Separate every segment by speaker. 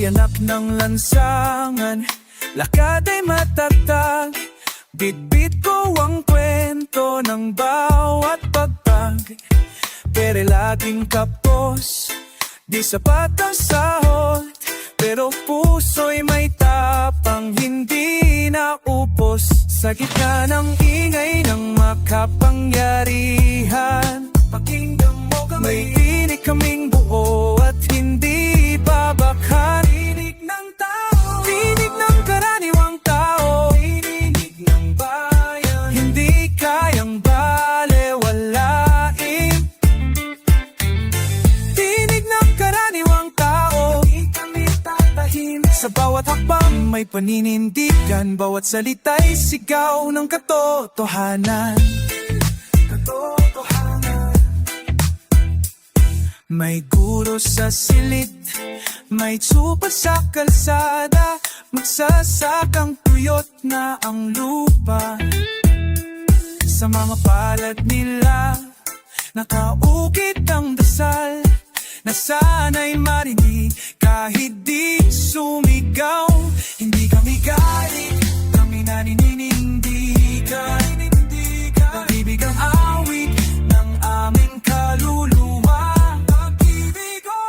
Speaker 1: Tiyanak ng lansangan, lakad ay matatag. Bitbit ko ang kwento ng bawat pagpag. Pero laging kapos, di sapat ang sahod. Pero puso'y may tapang, hindi naupos. Sa gitna ng ingay ng makapangyarihan, pakinggan mo kami, may tinig kaming buo at hindi babakhan. Tinig ng tao, tinig ng karaniwang tao, tinig ng bayan, hindi kayang balewalain. Tinig ng karaniwang tao, hindi kami tatahimik. Sa bawat hakbang may paninindigan, bawat salita'y sigaw ng katotohanan. May guro sa silid, may tsupa sa kalsada, magsasakang tuyot na ang lupa. Sa mga palad nila, nakaukit ang dasal, na sana'y marinig kahit di sumigaw. Hindi kami galit, kami naninindigan. Pag-ibig ang awit ng aming kaluluwa. Pag-ibig ko,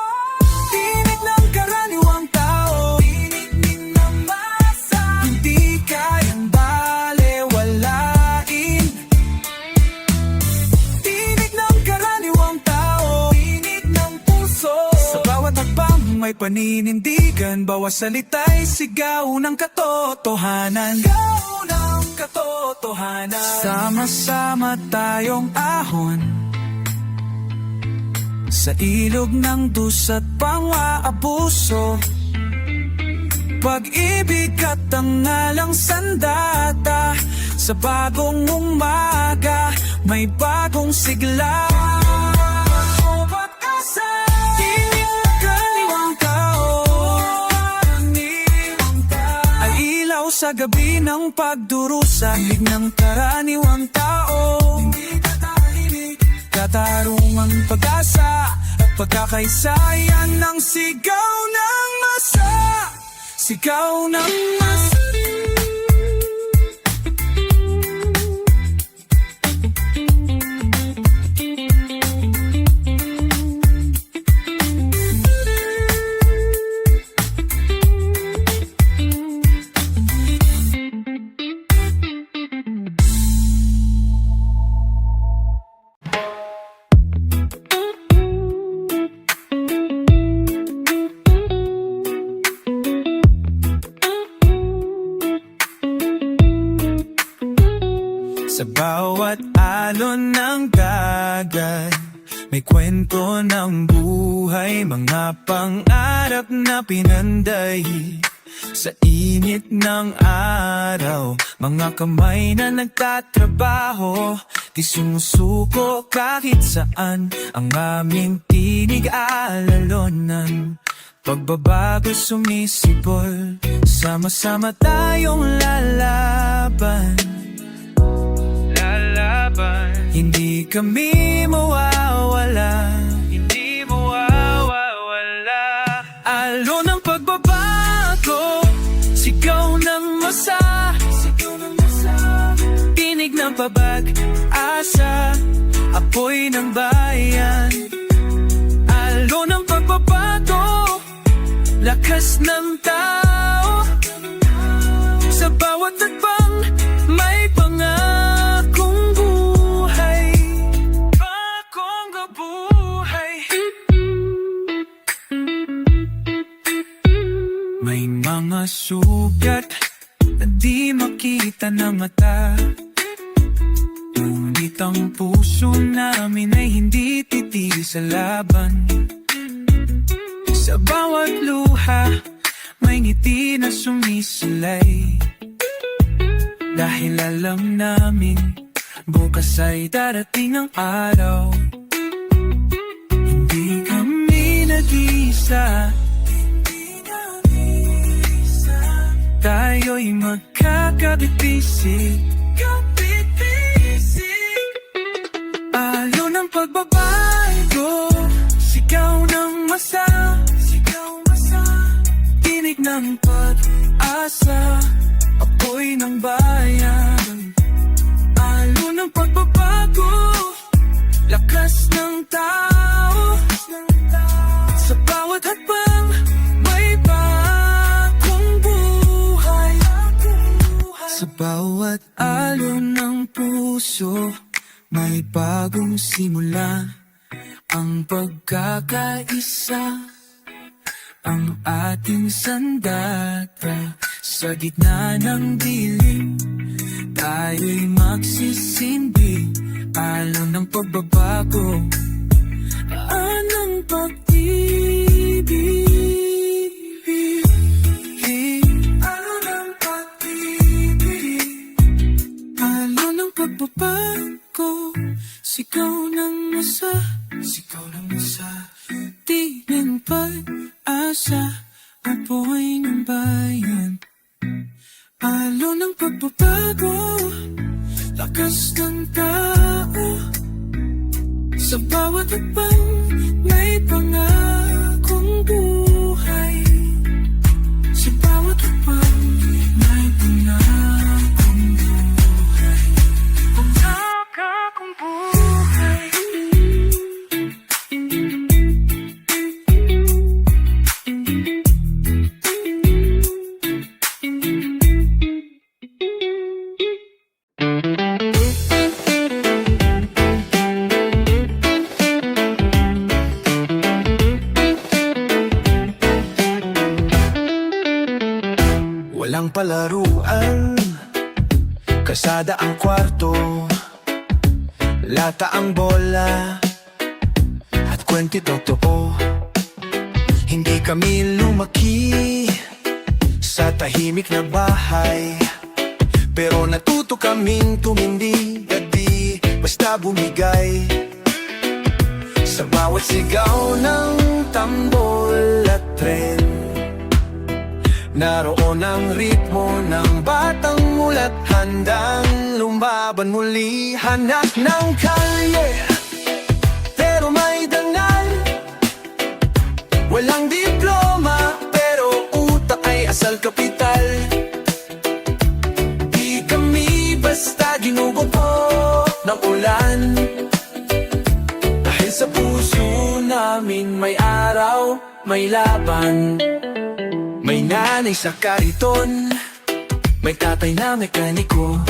Speaker 1: tinig ng karaniwang tao, tinig din ng masa, hindi kayang balewalain. Tinig ng karaniwang tao, tinig ng puso. Sa bawat hakbang may paninindigan, bawat salita'y sigaw ng katotohanan. Sigaw ng katotohanan. Sama-sama tayong ahon sa ilog ng dusa't pang-aabuso. Pag-ibig at ang ngalang sandata, sa bagong umaga may bagong sigla. Sa gabi ng pagdurusa, tinig ng karaniwang tao, hindi tatahimik. Katarungang pag-asa at pagkakaisayan ng sigaw ng masa. Sigaw ng masa. Sa bawat alon ng dagat, may kwento ng buhay, mga pangarap na pinanday. Sa init ng araw, mga kamay na nagtatrabaho, di sumusuko kahit saan ang aming tinig alalonan. Pagbabago sumisipol, sama-sama tayong lalaban. Hindi kami mawawala, hindi mawawala. Alon ng pagbabago, sigaw ng masa, tinig ng pabag-asa, apoy ng bayan. Alon ng pagbabago, lakas ng tao, sa bawat tagbang may pangakong buhay. Bagong buhay. May mga sugat na di makita ng mata, ngunit ang puso namin ay hindi titigil sa laban. Sa bawat luha may ngiti na sumisilay, dahil alam namin bukas ay darating ang araw. Hindi kami nag-iisa, tayo'y magkakabit-bisig. Alon ng pagbabago, sigaw ng masa, ng bayan. Alon ng pagbabago, lakas ng tao. Sa bawat hakbang, may bagong buhay. Sa bawat alon ng puso, may bagong simula. Ang pagkakaisa, ang ating sandata. Sa gitna ng dilim, tayo'y magsisindi. Alon ng pagbabago, anong pag-ibig. Alon ng pag-ibig, alon ng pagbabago. Sigaw ng masa, tingin pag-asa, apoy ng bayan. Alon ng pagbabago, lakas ng tao. Sa bawat hakbang, may pangakong buhay. Sa bawat hakbang, may pangakong buhay. Pangakong buhay.
Speaker 2: Walang palaruan, kasada ang kwarto, lata ang bola, at kwenti totoo. Hindi kami lumaki sa tahimik na bahay, pero natuto kaming tumindi at di basta bumigay. Sa bawat sigaw ng tambol at tren, naroon ang ritmo ng batang mulat, handang lumaban muli. Hanap ng kalye, pero may dangal. Walang diploma, pero utak ay asal kapital. Di kami basta ginugupo ng ulan, dahil sa puso namin may araw, may laban. May nanay sa kariton, may tatay na mekaniko.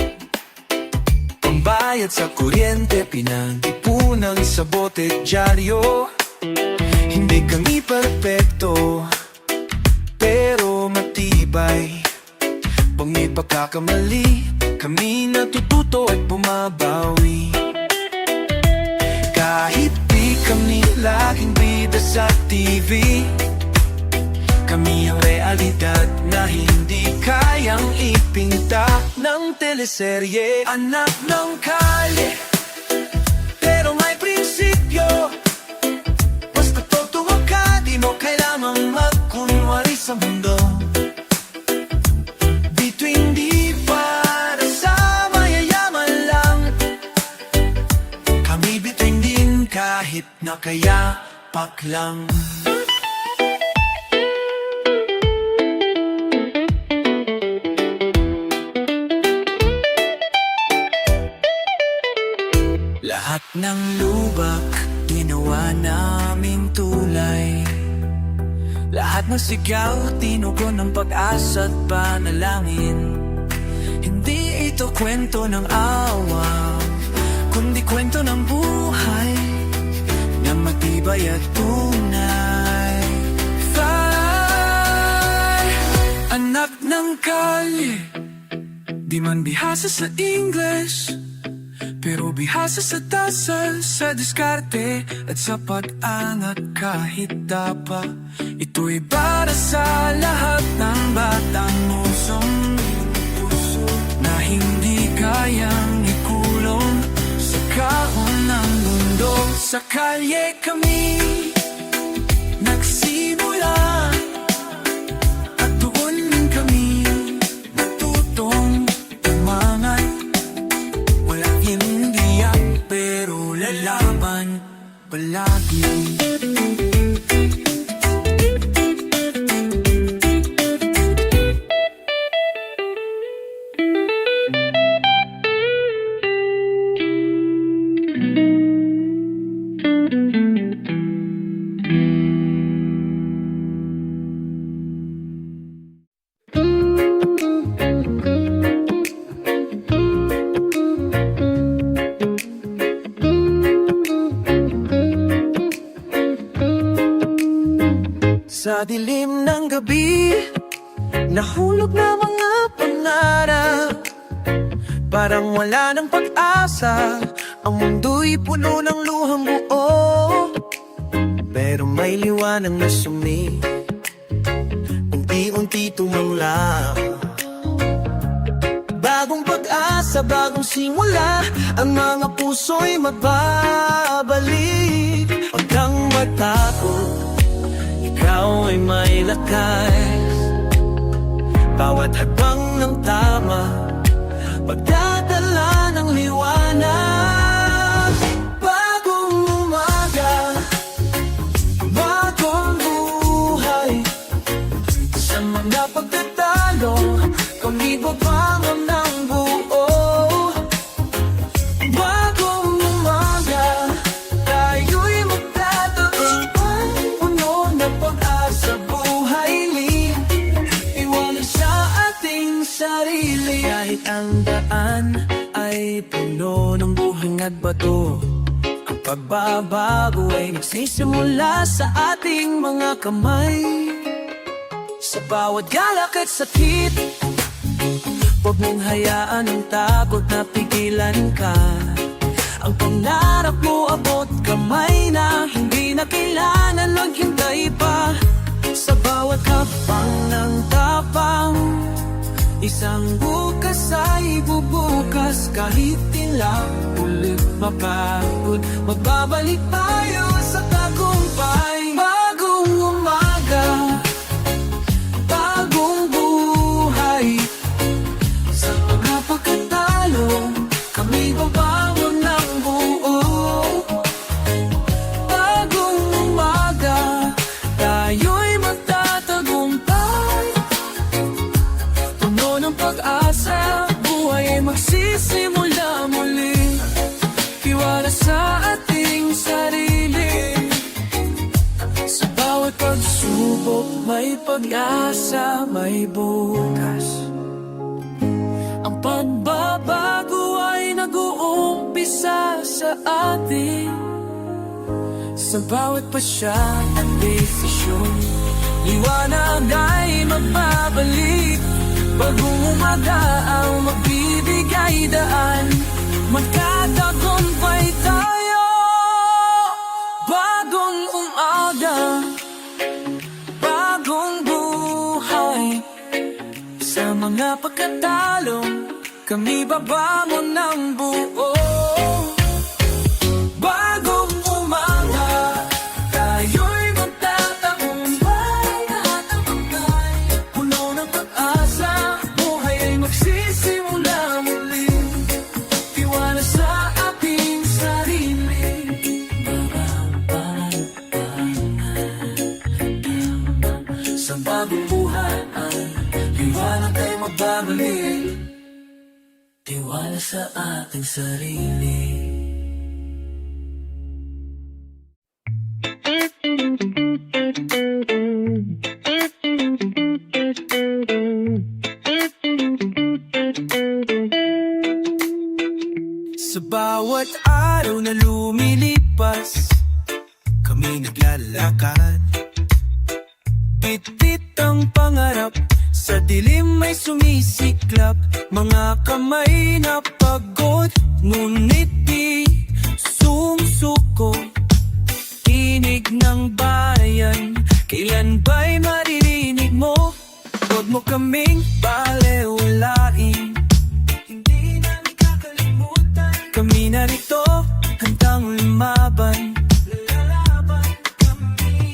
Speaker 2: Pambayad sa kuryente, pinag-ipunan sa bote dyaryo. Hindi kami perpekto, pero matibay. Pag may pagkakamali, kami natututo at bumabawi. Kahit di kami laging bida sa TV, kami ang realidad na hindi kayang ipinta ng teleserye. Anak ng kalye, pero may prinsipyo. Basta totoo ka, di mo kailangang magkunwari sa mundo. Dito hindi para sa mayayaman lang, kami bituin din kahit nakayapak lang. Lahat ng lubak, ginawa naming tulay. Lahat ng sigaw, tinugon ng pag-asa at panalangin. Hindi ito kwento ng awa, kundi kwento ng buhay na matibay at tunay. Fly, anak ng kalye, di man bihasa sa English, pero bihasa sa dasal, sa diskarte at sa pag-angat kahit dapa. Ito'y para sa lahat ng batang pusong na hindi kayang ikulong sa kahon ng mundo. Sa kalye kami nagsimula, at doon din kami natutong umangat. Walang hindiyan, pero lalaban palagi. Sa dilim ng gabi, nahulog na mga pangarap. Parang wala ng pag-asa, ang mundo'y puno ng luhang buo. Pero may liwanag na unti-unti tumangla. Bagong pag-asa, bagong simula, ang mga puso'y magbabalik. Huwag kang matakot, ikaw ay may lakas. Bawat hakbang ng tama, pagdadala ng liwanag. Bagong umaga, bagong buhay. Sa mga pagtatalo, kami babangon ng buo. Bagong umaga, tayo'y magtatagumpay. Puno na pag-asa, buhay li, iwanan sa ating sarili. Kahit ang daan ay puno ng buhang at bato, ang pagbabago ay nagsisimula sa ating mga kamay. Sa bawat galak at sakit, huwag mong hayaan ang takot na pigilan ka. Ang pangarap mo abot kamay na, hindi na kailangan maghintay pa. Sa bawat hakbang ng tapang, isang bukas ay bubukas. Kahit tila ulit mapagod, magbabalik tayo sa tagumpay. Bagong umaga, bagong buhay. Sa mga pagkatalo, kami babangon ng buo. Bagong umaga, tayo'y magtatagumpay. Puno ng pag-asa, buhay ay magsisimula muli. Tiwala sa ating sarili. Sa bawat pagsubok, may pag-asa, may bukas. Ang pagbabago ay nag-uumpisa sa atin. Sa bawat pasya at desisyon, liwanag ay magbabalik. Bagong umaga ang magbibigay daan, magtatagumpay tayo. Bagong umaga, bagong buhay. Sa mga pagkatalo, kami babangon ng buo. Bagong umaga, tayo'y magtatagumpay. Puno ng pag-asa, buhay ay magsisimula muli. Tiwala sa ating sarili. Sa bagong buhay, liwanag ay magbabalik. Tiwala sa ating sarili. Sa bawat araw na lumilipas, kami naglalakad. Bit-bit ang pangarap, sa dilim may sumisiklap. Mga kamay na pagod, ngunit di sumusuko. Tinig ng bayan, kailan ba'y maririnig mo? Huwag mo kaming balewalain, hindi namin kakalimutan. Kami narito, handang lumaban. Lalaban kami.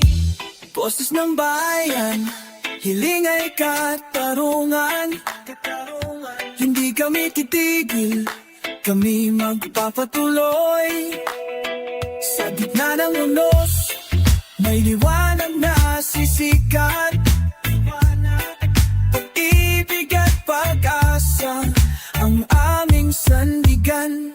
Speaker 2: Boses ng bayan, hiling ay katarungan. Hindi kami titigil, kami magpapatuloy. Sa gitna ng unos, may liwanag na sisikat. Pag-ibig at pag-asa, ang aming sandigan.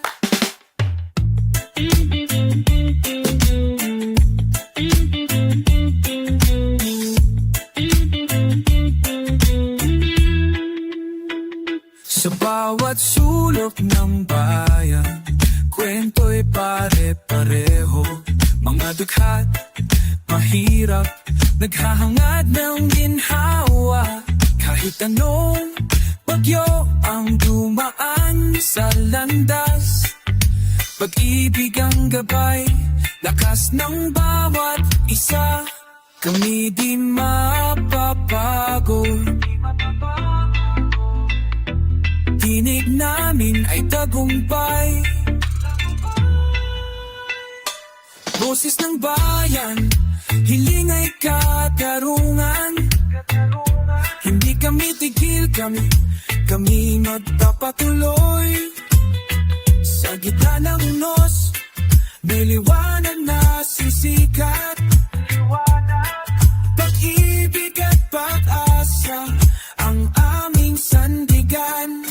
Speaker 2: Sa bawat sulok ng bayan, kwento'y pare-pareho. Mga dughat, mahirap,
Speaker 1: naghahangad ng ginhawa. Kahit anong bagyo ang dumaan sa landas, pag-ibig ang gabay, lakas ng bawat isa. Kami di mapapagod, tinig namin ay tagumpay. Boses ng bayan, hiling ay katarungan. Hindi kami tigil, kami magpapatuloy. Sa gitna ng unos, may liwanag na sisikat. Pag-ibig at pag-asa ang aming sandigan.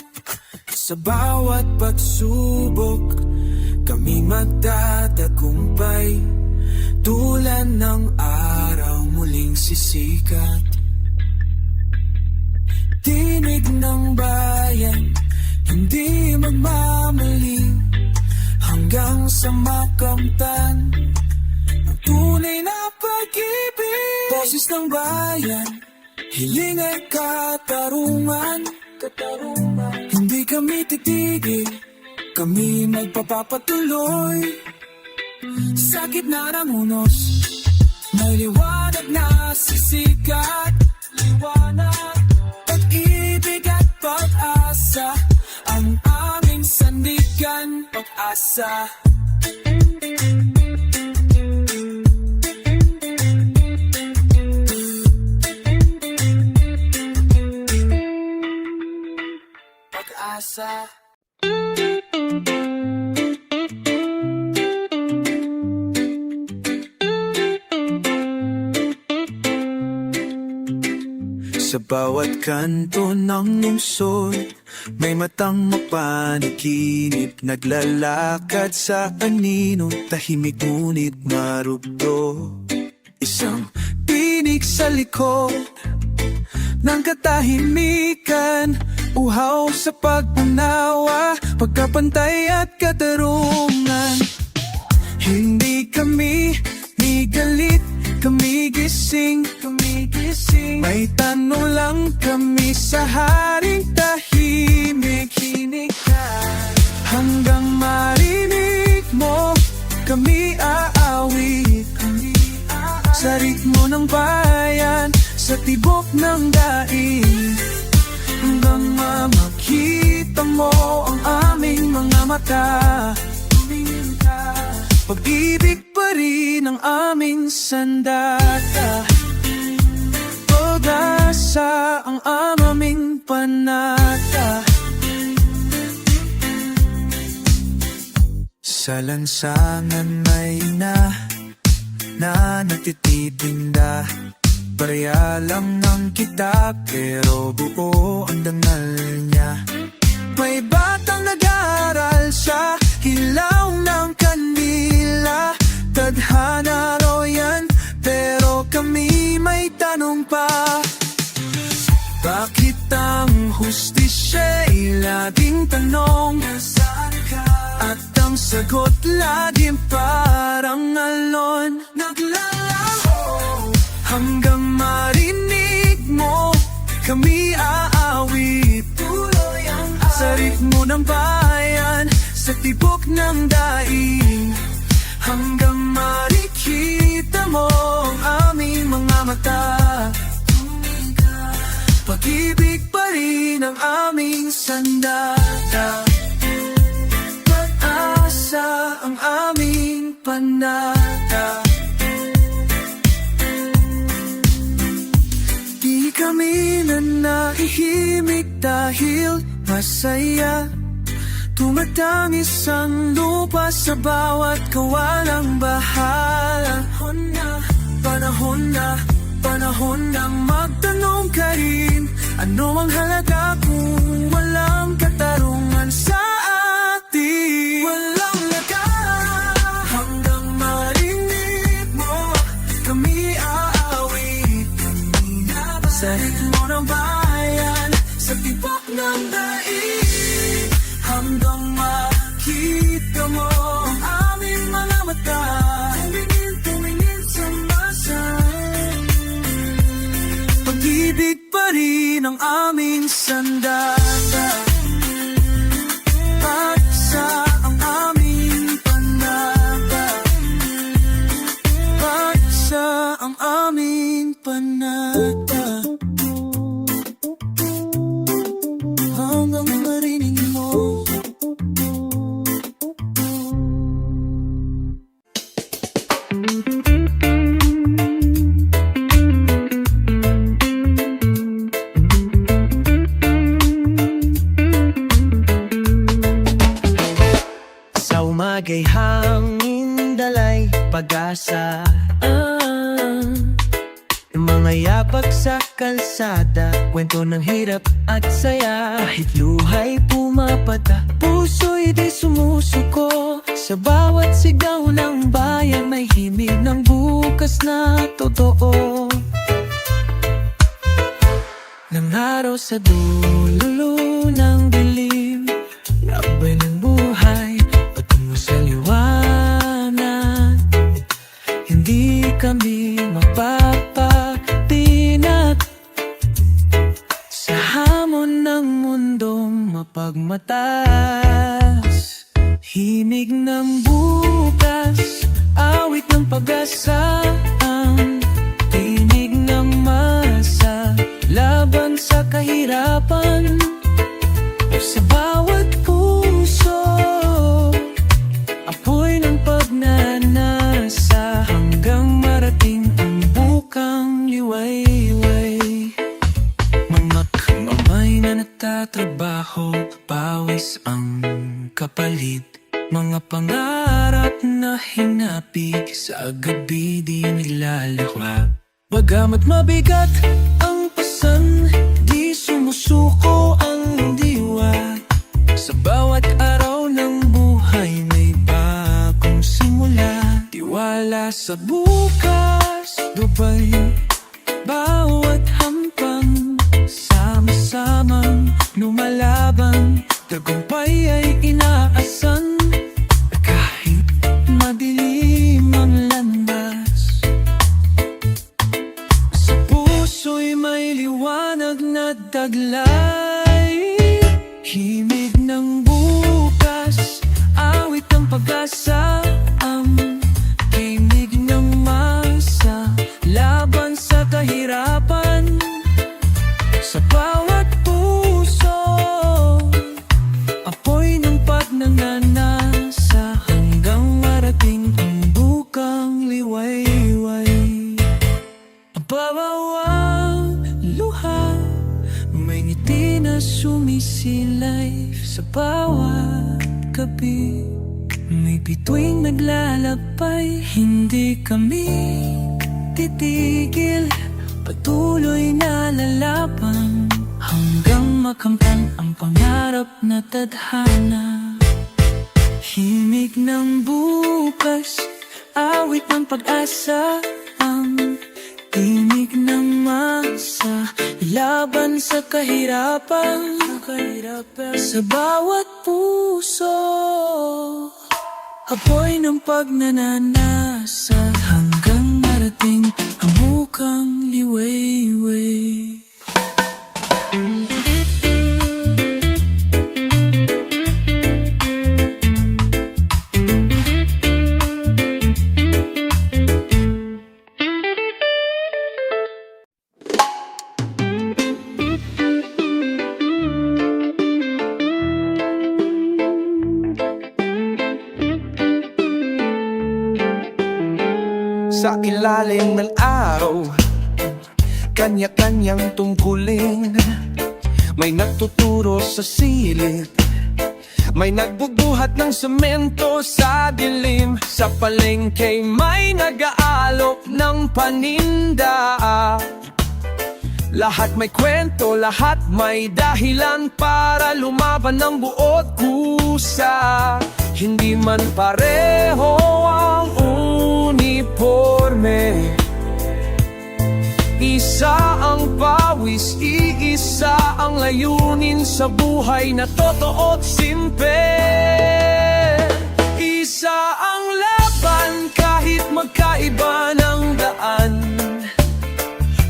Speaker 1: Sa bawat pagsubok, kami magtatagumpay. Tulad ng araw muling sisikat. Tinig ng bayan, hindi magmamaling, hanggang sa makamtan ang tunay na pag-ibig. Boses ng bayan, hiling ay katarungan. Hindi kami titigil, kami magpapatuloy. Sa gitna ng unos, may liwanag na sisikat. Pag-ibig at pag-asa ang aming sandigan. Pag-asa. Pag-asa. Sa bawat kanto ng lungsod, may matang mapanaginip, naglalakad sa anino, tahimik ngunit marugdo. Isang tinig sa likod ng katahimikan, uhaw sa pag-unawa, pagkapantay at katarungan. Hindi kami ni galit, kami gising. May tanong lang kami sa haring tahimik. Hanggang marinig mo, kami aawit. Sa ritmo ng bayan, sa tibok ng daig. Hanggang makita mo ang aming mga mata. Pag-ibig pa rin ang aming sandata. Pag-asa ang aming panata. Sa lansangan may na natititinda. Barya lang ng kitab, pero buo ang dangal niya. May batang nag-aaral sa ilaw ng kanila. Tadhana raw yan, pero kami may tanong pa. Bakit ang hustisya'y laging tanong? Nasaan ka? At ang sagot laging parang alon. Naglalaho hanggang marinig mo, kami aawit. Tuloy ang sa ritmo ng bayan, sa tibok ng daing. Hanggang makikita mo ang aming mga mata. Pag-ibig pa rin ang aming sandata. Pag-asa ang aming panata. Di kami na nahihimik dahil masaya. Tumatangis ang lupa sa bawat kawalang bahala. Panahon na magtanong ka rin. Ano ang halaga kung walang katarungan sa atin? Walang laga hanggang marinig mo, kami aawit. Sa ritmo ng bayan, sa tibok ng daig. Hanggang makita mo ang aming mga mata. Tumingin sa masa. ng aming sandata at sa ang aming panata at sa ang aming panata hanggang marinig mo.
Speaker 2: Sa umagay hangin dalay pag-asa Mga yapak sa kalsada Kwento ng hirap at saya Kahit luhay pumapata Puso'y di sumusuko Sa bawat sigaw ng bayan May himig ng bukas na totoo Ng araw sa dulo ng dilim Lakbay ng buhay patungo sa liwanag Hindi kami mapapatinag Sa hamon ng mundong mapagmatas Himig ng bukas, awit ng pag-asa Ang tinig ng masa, laban sa kahirapan Sa bawat puso, apoy ng pagnanasa Hanggang marating ang bukang liwayway Mga kamay na nagtatrabaho, pawis ang kapalit Mga pangarap na hinapig sa gabi di naglalakwa Bagamat mabigat ang pasan, di sumusuko ang diwa Sa bawat araw ng buhay may bagong simula Tiwala sa bukas, dupay bawat hampang Sama-samang lumalaban, tagumpay ay inaasan Kahit madilim ang landas Sa puso'y may liwanag na taglay Himig ng bukas, awit ng pag-asa Ang tinig ng masa, laban sa kahirapan Sa bawat puso, apoy ng pagnanasa Hanggang marating ang bukang liwayway Ang bawawang luha, may ngiti na sumisilay Sa bawat gabi, may bituing naglalakbay Hindi kami titigil, patuloy na lalaban Hanggang makamtan ang pangarap na tadhana Himig ng bukas, awit ng pag-asa Ang tinig ng masa, laban sa kahirapan Sa bawat puso, apoy ng pagnanasa Hanggang marating ang bukang liwayway
Speaker 1: Sa ilalim ng araw, kanya-kanyang tungkulin May nagtuturo sa silid, may nagbubuhat ng semento sa dilim Sa palengke may nag-aalok ng paninda Lahat may kwento, lahat may dahilan Para lumaban ng buot kusa Hindi man pareho ang uniforme Isa ang pawis, iisa ang layunin Sa buhay na totoo at simple Isa ang laban kahit magkaiba ng daan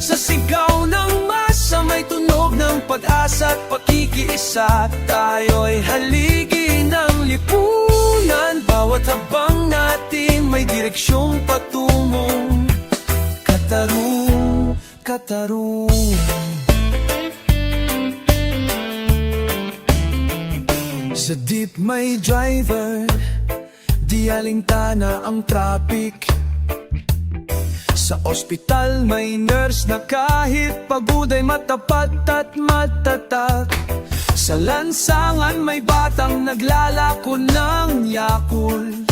Speaker 1: Sa sigaw ng masa may tunog ng
Speaker 2: pag-asa at pakikiisa. Tayo'y haligi ng lipunan. Bawat habang natin may direksyong patungong katarungan. Sa jeep may driver, di alintana ang traffic. Sa ospital may nurse na kahit pagod ay matapat at matatag. Sa lansangan may batang naglalako ng yakul.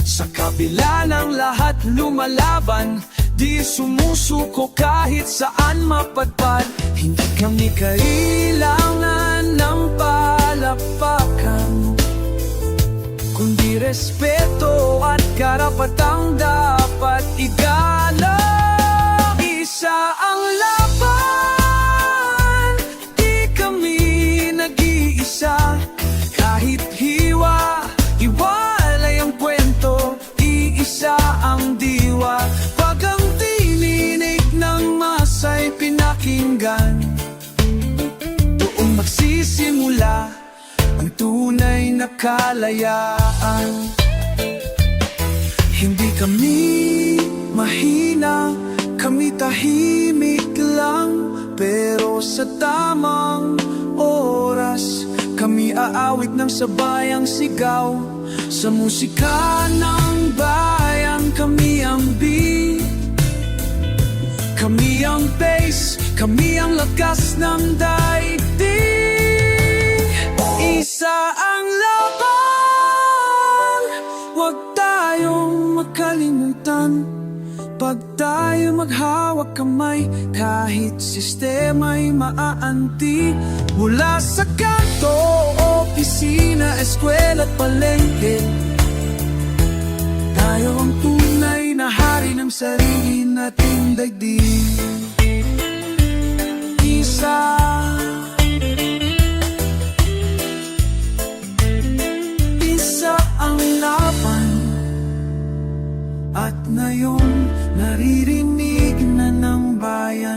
Speaker 2: Sa kabila ng lahat lumalaban, di sumusuko kahit saan mapadpad. Hindi kami kailangan ng palakpakan, kundi respeto at karapatang dapat igalang. Isa ang laban, di kami nag-iisa. Kahit hiwa, iwalay ang kwento, iisa ang diwa. Pag ang tininig ng masa'y pinakinggan, doon magsisimula ang tunay na kalayaan. Hindi kami mahina, kami tahimik lang. Pero sa tamang oras, kami aawit ng sabayang sigaw. Sa musika ng bayan, kami ang beat, kami ang bass, kami ang lakas ng daigdig. Isa ang laban, huwag tayong makalimutan. Pag tayo maghawak kamay, kahit sistema'y maaanti. Mula sa kanto, opisina, eskwela at palengke, tayo ang tunay na hari ng sarili nating daigdig. Isa ang laban, at ngayon naririnig na ng bayan.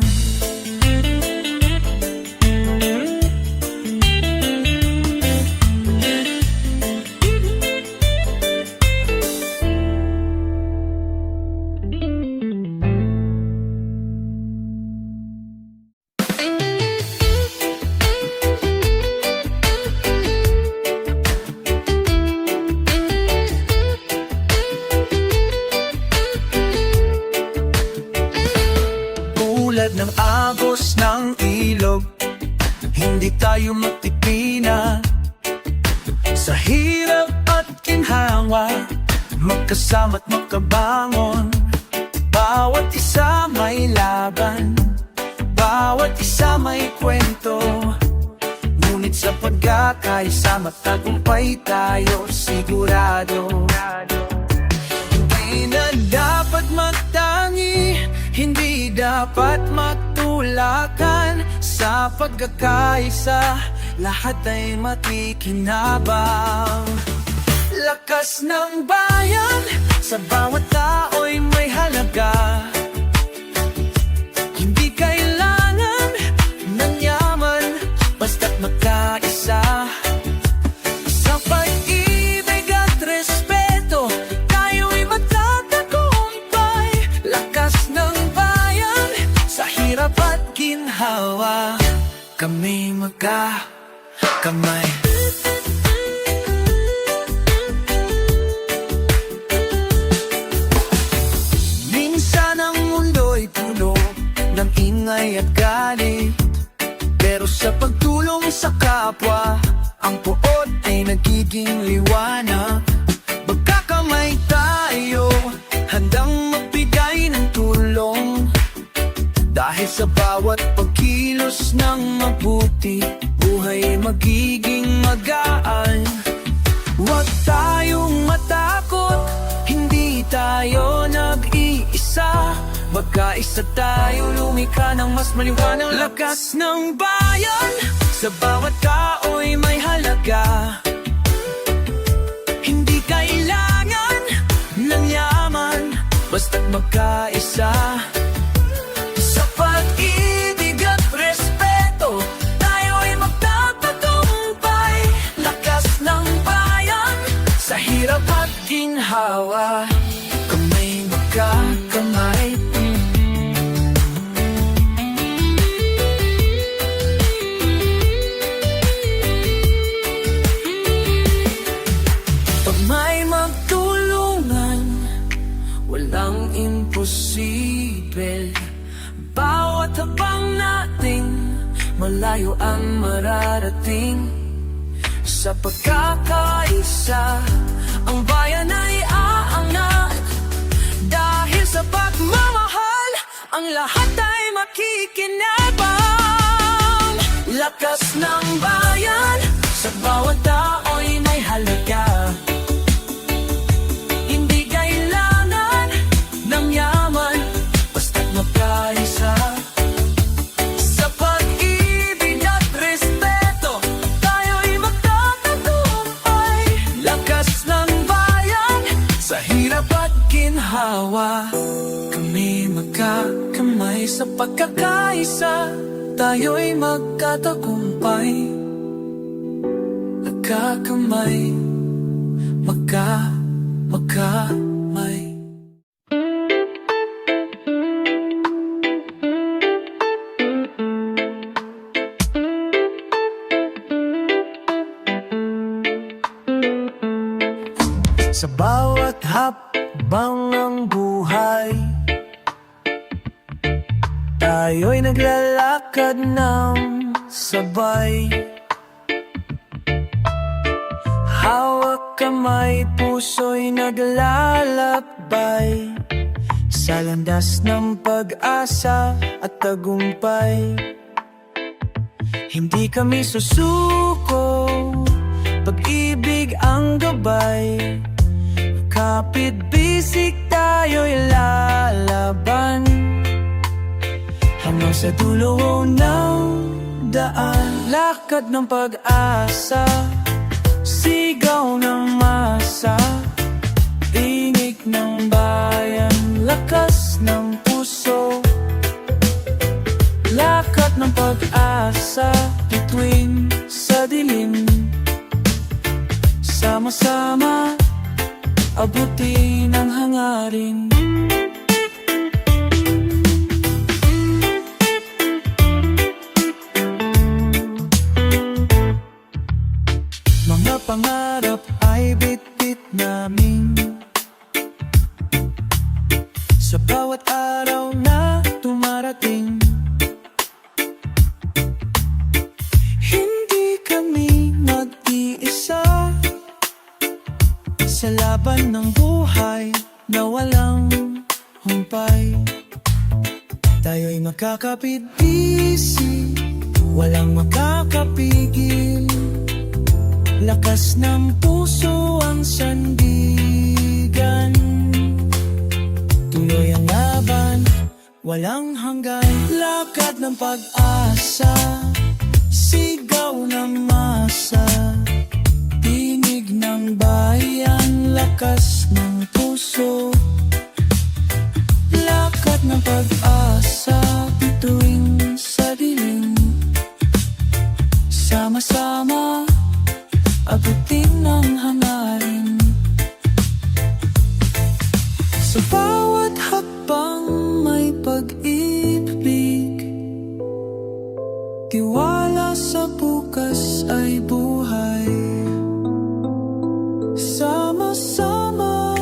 Speaker 2: Tulad ng agos ng ilog, hindi tayo matipina. Sa hirap at ginhawa, magkasama't magkabangon. Bawat isa may laban, bawat isa may kwento. Ngunit sa pagkakaisa, matagumpay tayo sigurado. Hindi na dapat magtangi, hindi dapat magtulakan. Sa pagkakaisa, lahat ay makikinabang. Lakas ng bayan, sa bawat tao'y may halaga. Hindi kailangan ng yaman, basta't magkaisa. Sa pag-ibig at respeto, tayo'y magtatagumpay. Lakas ng bayan, sa hirap at ginhawa, kami magkakamay. Minsan ang mundo'y puno ng ingay at galit, pero sa pagtulong sa kapwa, ang puot ay nagiging liwanag. Magkakamay tayo, handang magbigay ng tulong. Dahil sa bawat pagkilos ng mabuti, buhay magiging magaan. Huwag tayong matakot, hindi tayo nag-iisa. Magkaisa tayo, lumikha ng mas maliwanag. Lakas ng bayan, sa bawat tao'y may halaga. Hindi kailangan ng yaman, basta't magkaisa. Sa pag-ibig at respeto, ginhawa, kamay magkakamay. Pag may magtulungan, walang imposible. Bawat habang natin, malayo ang mararating. Sa pagkakaisa, ang bayan ay aangat. Dahil sa pagmamahal, ang lahat ay makikinabang. Lakas ng bayan, sa bawat tao'y may halaga. Hindi kailangan ng yaman, basta't magkaisa. Sa pag-ibig at respeto, tayo'y magtatagumpay. Lakas ng bayan, sa hirap at ginhawa, kami magkakamay. Sa pagkakaisa, tayo'y magkatagumpay. Magkakamay, magkamay. Sa bawat hakbang ng buhay, tayo'y naglalakad ng sabay. Hawak kamay, puso'y naglalakbay sa landas ng pag-asa at tagumpay. Hindi kami susuko, pag-ibig ang gabay. Kapit bisig tayo'y lalaban hanggang sa dulo ng daan. Lakad ng pag-asa, sigaw ng masa, tinig ng bayan, lakas ng puso. Lakad ng pag-asa, bituin sa dilim. Sama-sama, abutin ang hangarin. Mga pangarap ay bit-bit namin sa bawat araw na tumarating. Hindi kami mag-iisa sa laban ng buhay na walang humpay. Tayo'y makakapit-bisig, walang makakapigil. Lakas ng puso ang sandigan. Tuloy ang laban, walang hanggan. Lakad ng pag-asa, sigaw ng masa, tinig ng bayan, lakas ng puso. Lakad ng pag-asa, bituin sa dilim. Sama-sama, abutin ang hangarin. Sa bawat hakbang may pag-ibig, tiwala sa bukas ay buhay. Sama-sama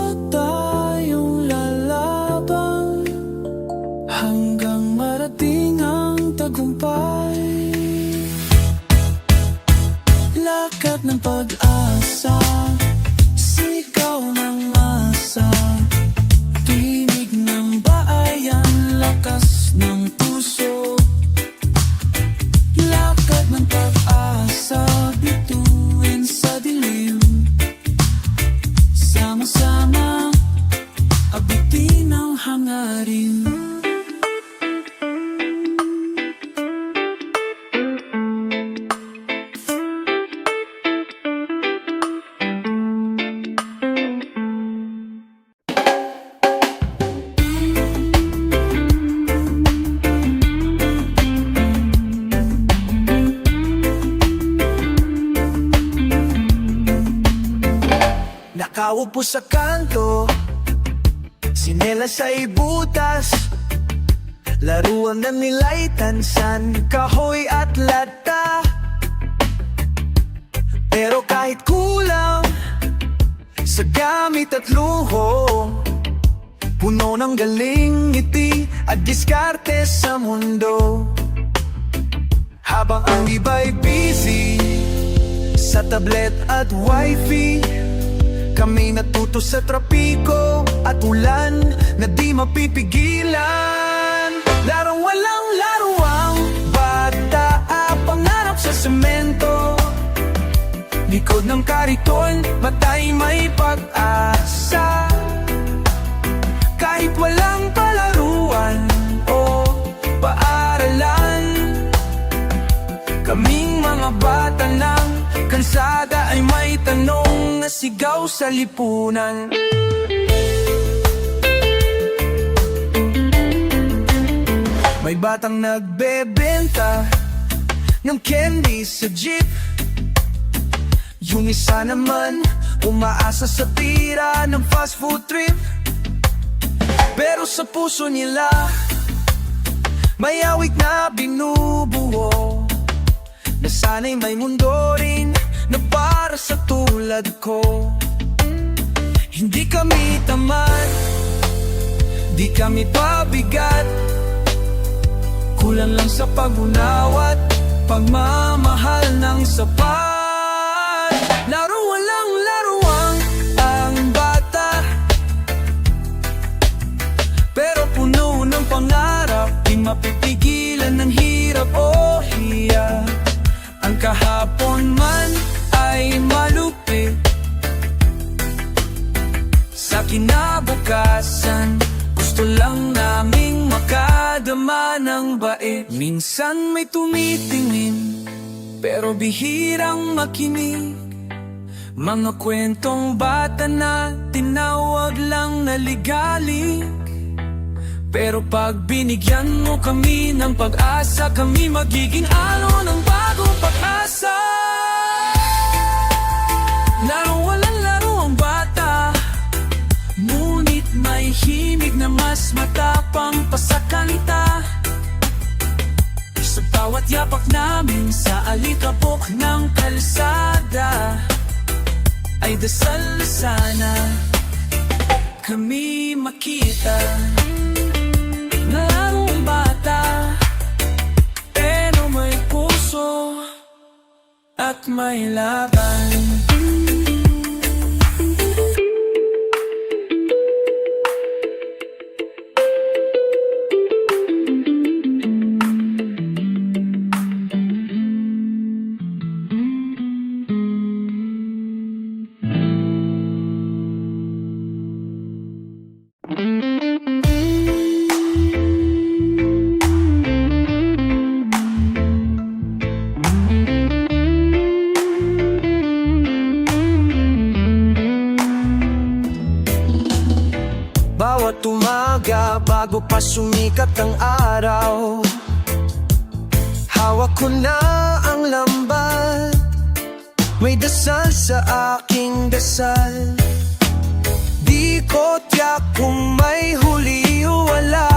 Speaker 2: Nakaupo sa kanto, sinelas ay butas, laruan na nila'y tansan, kahoy at lata. Pero kahit kulang sa gamit at luho, puno ng galing, ngiti at diskarte sa mundo. Habang ang iba'y busy sa tablet at wifi, kami natuto sa trapiko at ulan na di mapipigilan. Larong walang laruang bata, pangarap sa semento, likod ng kariton, matay may pag-asa. Kahit walang palaruan o paaralan, kaming mga bata ng kalsada ay may tanong na sigaw sa lipunan. May batang nagbebenta ng candy sa jeep, yung isa naman umaasa sa tira ng fast food trip. Pero sa puso nila may awig na binubuo, na sana'y may mundo rin na para sa tulad ko. Hindi kami tamad, di kami pabigat, kulang lang sa pag-unawa at pagmamahal ng sapat. Laro walang laruang ang bata, pero puno ng pangarap, di mapipigilan ng hirap o hiya. Ang kahapon man ay malupit, sa kinabukasan gusto lang naming makadama ng bait. Minsan may tumitingin, pero bihirang makinig, mga kwentong bata na tinawag lang na ligalig. Pero pag binigyan mo kami ng pag-asa, kami magiging alon ng bagong pag-asa. Laro walang laro ang bata, ngunit may himig na mas matapang pa sa kanita. Sa bawat yapak namin sa alikabok ng kalsada, ay dasal sana kami makita. Larong bata, pero may puso at may laban. Bawat umaga bago pa sumikat ang araw, hawak ko na ang lambat, may dasal sa aking dasal. Di ko tiyak kung may huli o wala,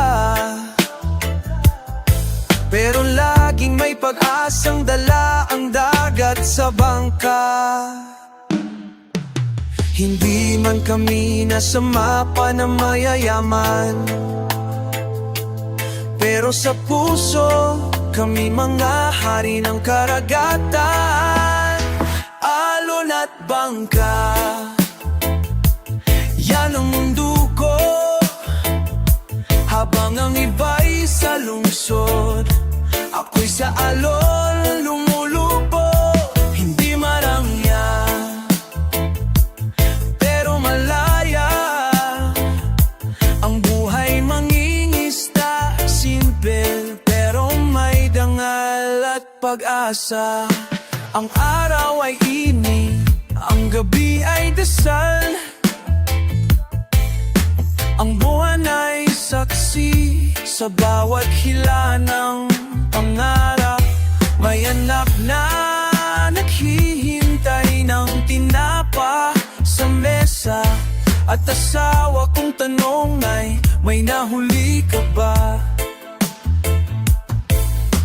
Speaker 2: pero laging may pag-asang dala ang dagat sa bangka. Hindi man kami nasa mapa na mayayaman, pero sa puso kami mga hari ng karagatan. Alon at bangka, yan ang mundo ko, habang ang iba'y sa lungsod, ako'y sa alon lumulupo. Hindi marangya, pero malaya ang buhay mangingisda. Simple pero may dangal at pag-asa. Ang araw ay init, ang gabi ay dasal, ang buwan ay saksi sa bawat hila ng pangarap. May anak na naghihintay ng tinapa sa mesa,
Speaker 1: At asawa kong tanong ay, may nahuli ka ba?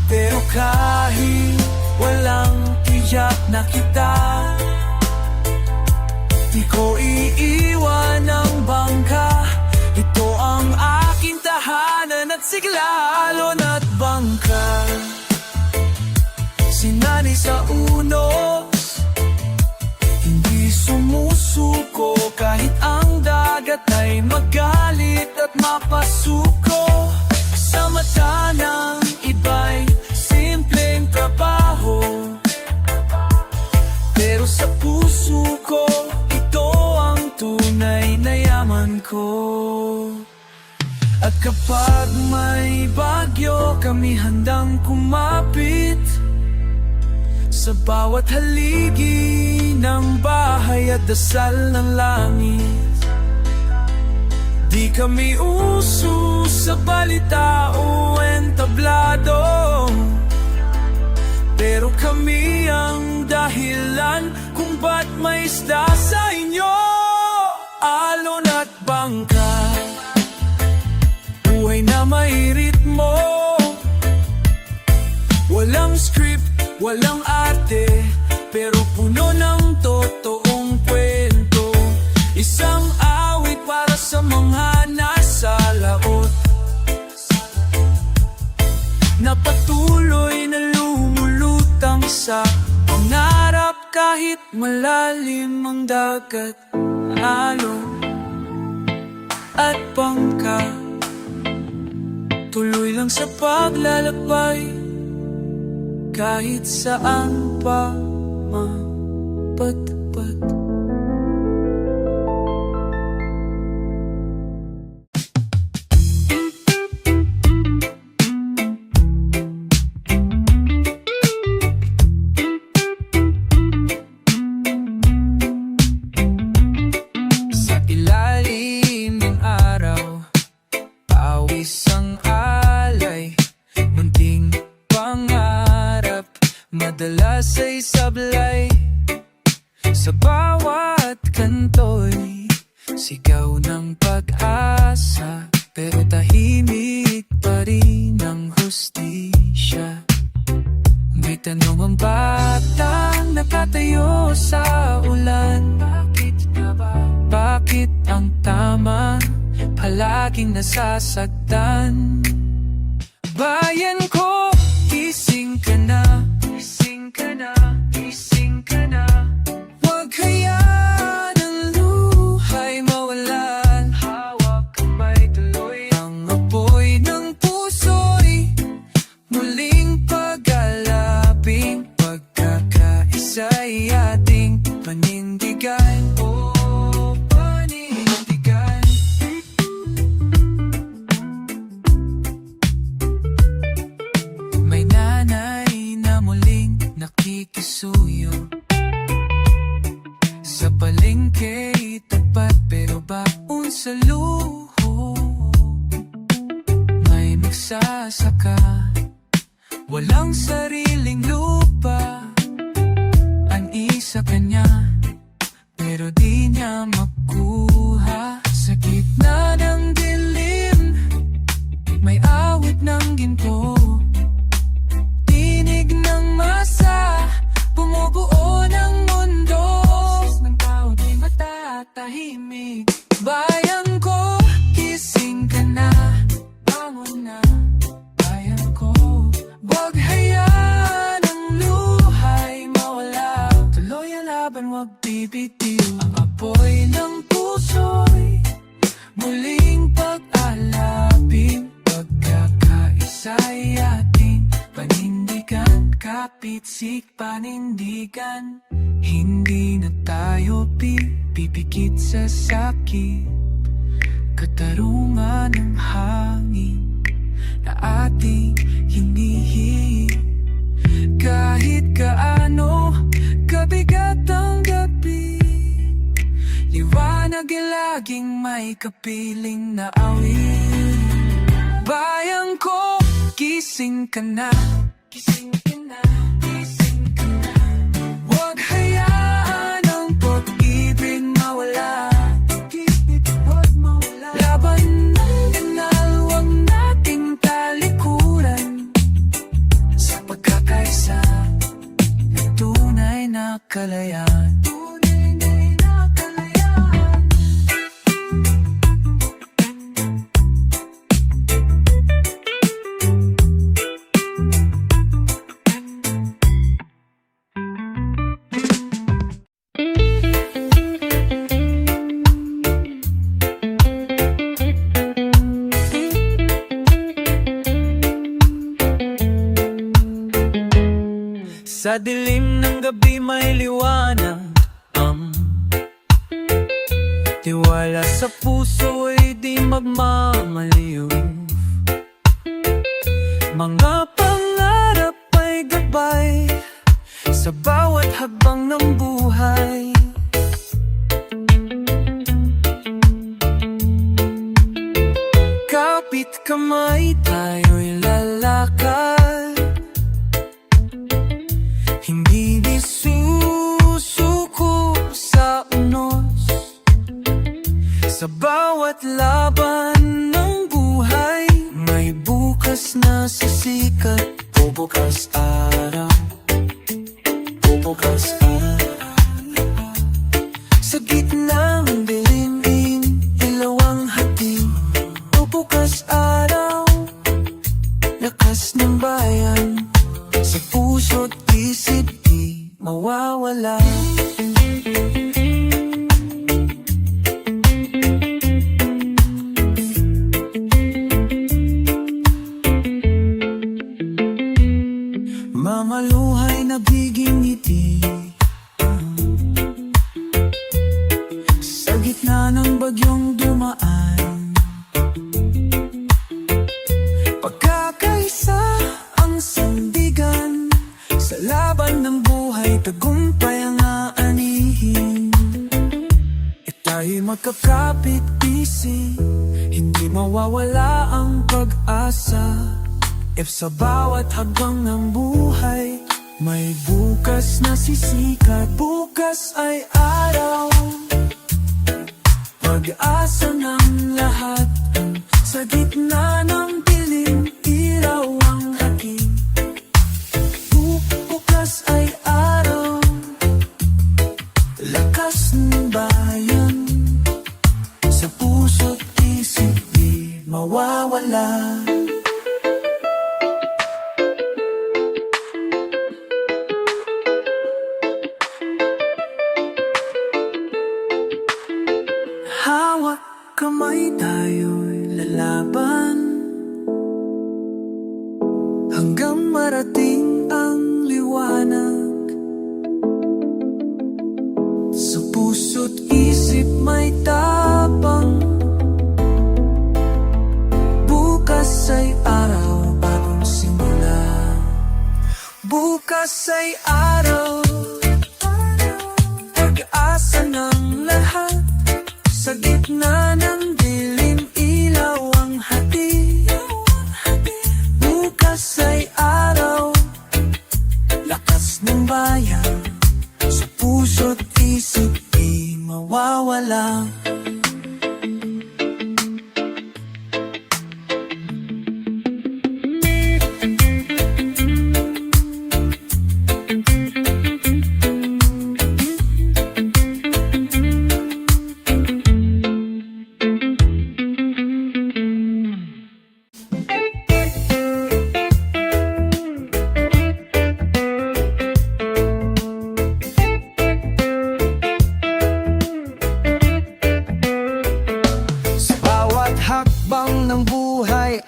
Speaker 1: Pero kahit walang tiyak na kita, di ko iiwan ang bangka. Ito ang aking tahanan at sigla, alon at bangka. Sinani sa unos, hindi sumusuko kahit ang dagat ay magalit at mapasuko. Sa mata ng iba'y simpleng trabaho, pero sa puso ko, ito ang tunay na yaman ko. At kapag may bagyo, kami handang kumapit sa bawat haligi ng bahay at dasal ng langit. Di kami uso sa balita o entablado, pero kami ang dahilan kung ba't may isda sa inyo. Alon at bangka, buhay na may ritmo, walang script, walang arte, pero puno ng totoong kwento. Isang awit para sa mga nasa laot, na patuloy na lumulutang sa pangarap kahit malalim ang dagat. Alon at bangka, tuloy lang sa paglalakbay, kahit saan pa mapadpad. Sa ilalim ng araw, pawis ang alay, munting pangarap, madalas ay sablay. Sa bawat kanto'y sigaw ng pag-asa, pero tahimik pa rin ang hustisya. May tanong ang batang nakatayo sa ulan, bakit ang tama palaging nasasaktan? Bayan ko, gising ka na, gising ka na, gising ka na. Huwag hayaan ang luhay mawalan, hawak kamay tuloy. Ang apoy ng puso'y muling pag-alaping, pagkakaisa'y ating panindigan. Oh, panindigan. May nanay na muling nakikisuyo sa palengke, tapat pero baon sa luho. May magsasaka, walang sariling lupa, ani sa kanya, pero di niya makuha. Sa gitna ng dilim, may awit ng ginto, tinig ng masa, bumubuo ng mundo. Ng tao di matatahimik. Bayan ko, gising ka na, bangon na. Bayan ko, wag hayaan ang luhay mawala, tuloy ang laban, wag bibitiw. Ang apoy ng puso'y muling pag-alapin, pagkakaisa'y ating panindigan. Kapitsik panindigan, hindi na tayo pipikit sa sakit. Katarungan ng hangin na ating hinihit. Kahit kaano kabigat ang gabi, liwanag ay laging may kapiling na awit. Bayan ko, gising ka na, gising ka na, gising ka na. Huwag hayaan ang pag-ibig mawala,
Speaker 2: Sa dilim ng gabi may liwanag ang tiwala sa puso ay di magmamaliw. Mga pangarap ay gabay sa bawat hakbang ng buhay. Kapit kamay tayo'y lalakad, hindi di susuko sa unos. Sa bawat laban ng buhay, may bukas na sisikat. Bubukas araw, bubukas araw. Sa gitna ng dilim, ilaw ang hati. Bubukas araw, lakas ng bayan. Sa puso't isip di mawawala. Mga luhay na biging ngiti sa gitna ng bagyong dumaan. Pagkakaisa ang sandigan, sa laban ng buhay tagumpay ang aanihin. E tayo'y magkakapit-isip, hindi mawawala ang pag-asa. If sa bawat hakbang ng buhay, may bukas na sisikat. Bukas ay araw, pag-asa ng lahat. Sa gitna ng dilim, ilaw ang hati. Bukas ay araw, lakas ng bayan. Sa puso't isip di mawawala. Hawak kamay tayo'y lalaban, hanggang marating ang liwanag. Sa puso't isip may tapang, bukas ay araw, bagong simula. Bukas ay araw, pag-asa ng lahat. Sa gitna ng dilim, ilaw ang hati. Bukas ay araw, lakas ng bayan. Sa puso't isip di mawawala. Hakbang ng buhay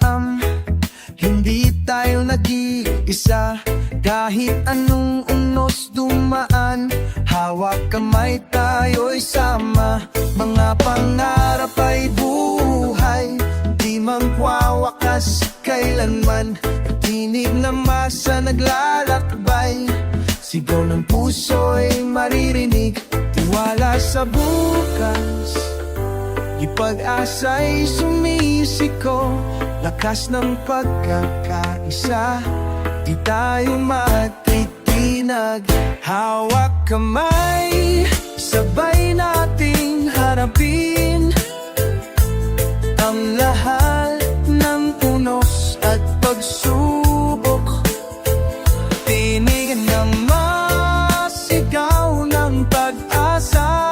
Speaker 2: hindi tayo nag-iisa. Kahit anong unos dumaan, hawak kamay tayo'y sama. Mga pangarap ay buhay, di magwawakas kailanman. Tinig na masa naglalakbay, sigaw ng puso'y maririnig. Tiwala sa bukas, ipag-asa'y sumisiko. Lakas ng pagkakaisa, di tayo matitinag. Hawak kamay, sabay nating harapin ang lahat ng unos at pagsubok. Tinigan ng masigaw ng pag-asa.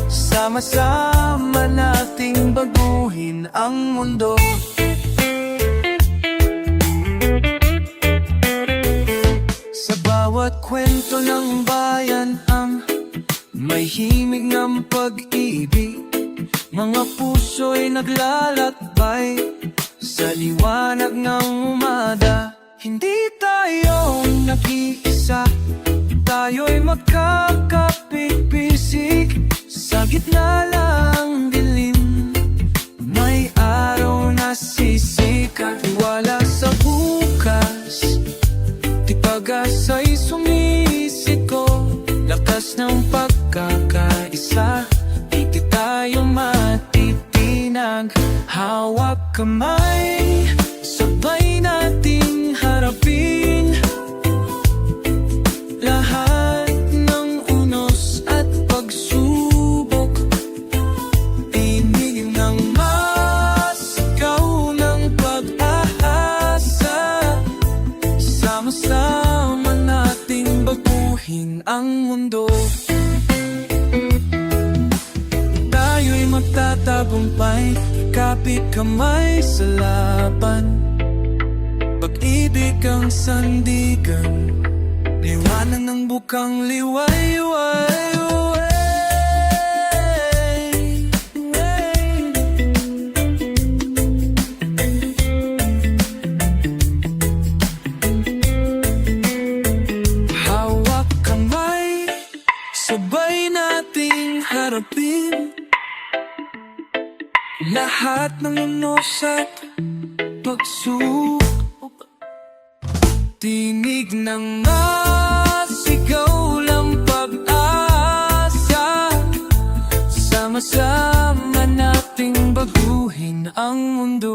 Speaker 2: Sama-sama nating baguhin ang mundo. Sa bawat kwento ng bayan may himig ng pag-ibig. Mga puso'y naglalakbay sa liwanag ng umaga.
Speaker 1: Hindi tayo nag-iisa, tayo'y magkakapipisik. Sa gitna lang dilim, may araw na sisikat. Wala sa bukas, di pag-asa'y sumisiko. Lakas ng pagkakaisa, di tayo matitinag. Hawak kamay, sabay nating harapin lahat ng unos at pagsubok. Tinig ng masigaw ng pag-asa, sama-sama nating baguhin ang mundo. Tayo'y magtatagumpay, kapit kamay sa laban. Pag-ibig ang sandigan, liwanag ng bukang liwayway. Hawak kamay, sabay nating harapin lahat ng unos at pagsubok. Tinig ng masigaw ng pag-asa, sama-sama nating baguhin ang mundo.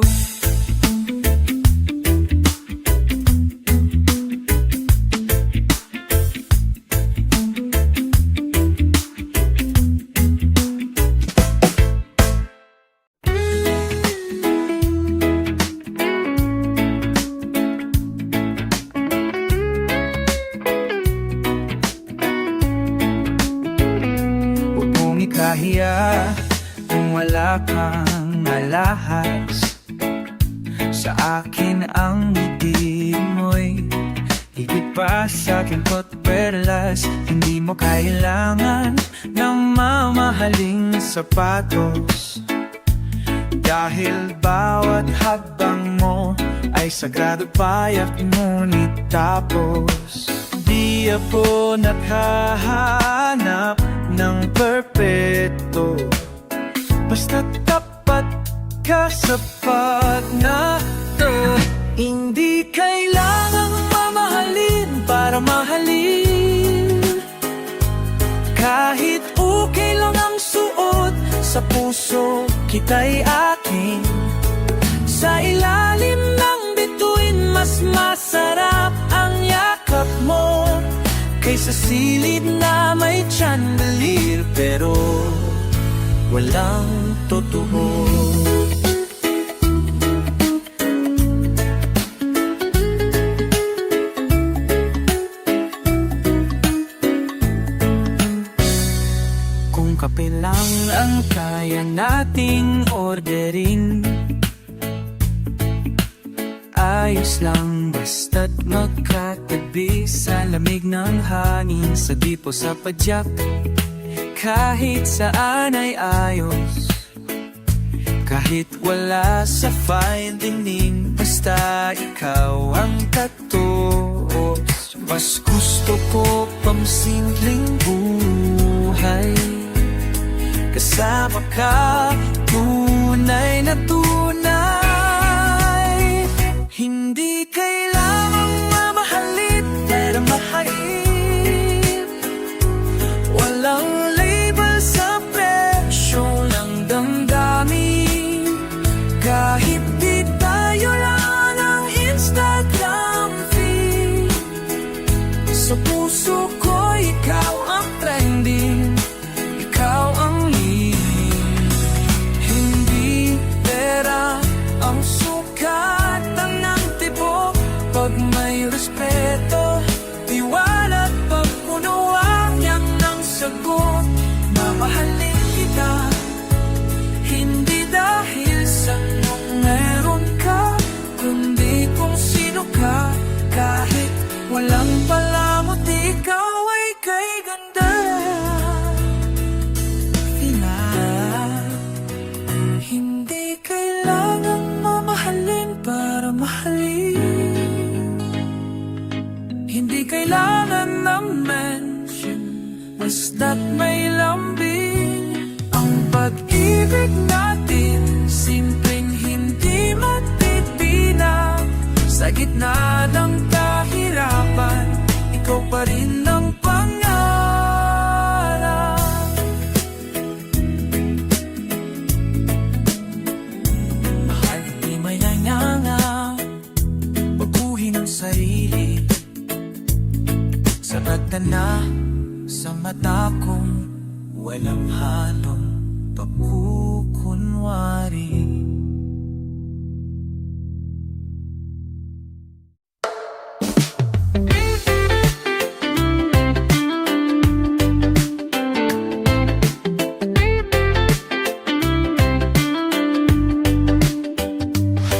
Speaker 1: Kahiya kung wala kang alahas. Sa akin ang ngiti mo'y higit pa sa aking perlas. Hindi mo kailangan ng mamahaling sapatos, dahil bawat hakbang mo ay sagrado payak, ngunit tapos di ako nakahanap ng perpeto. Basta tapat ka, sapat na to. Hindi kailangang mamahalin para mahalin. Kahit okay lang ang suot, sa puso kita'y akin. Sa ilalim ng bituin, mas masarap ang yakap mo kaysa silid na may chandelier pero walang totoo. Kung kape lang ang kaya nating orderin, ayos lang basta't magkatabi sa lamig ng hangin, sa dipo sa padyak. Kahit saan ay ayos, kahit wala sa fine dining, basta ikaw ang tatos. Mas gusto ko pang simpleng buhay, kasama ka, tunay na tunay. Hindi kailangang mamahalin pero mahalin. Walang label sa presyo ng damdamin. Kahit di tayo lang ang Instagram feed, sa puso ko ikaw ang trending, ikaw ang lead.
Speaker 2: halong pagkukunwari.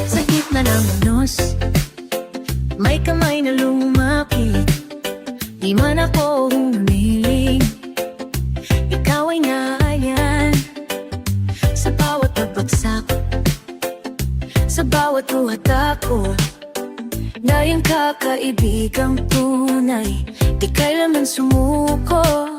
Speaker 3: Sa gitna ng unos, may kamay na lumapit. Di man ako humiling, ikaw ay naayan. Sa bawat pagbagsak, sa bawat buhat ako, na yung kakaibigang tunay, di kailanman sumuko.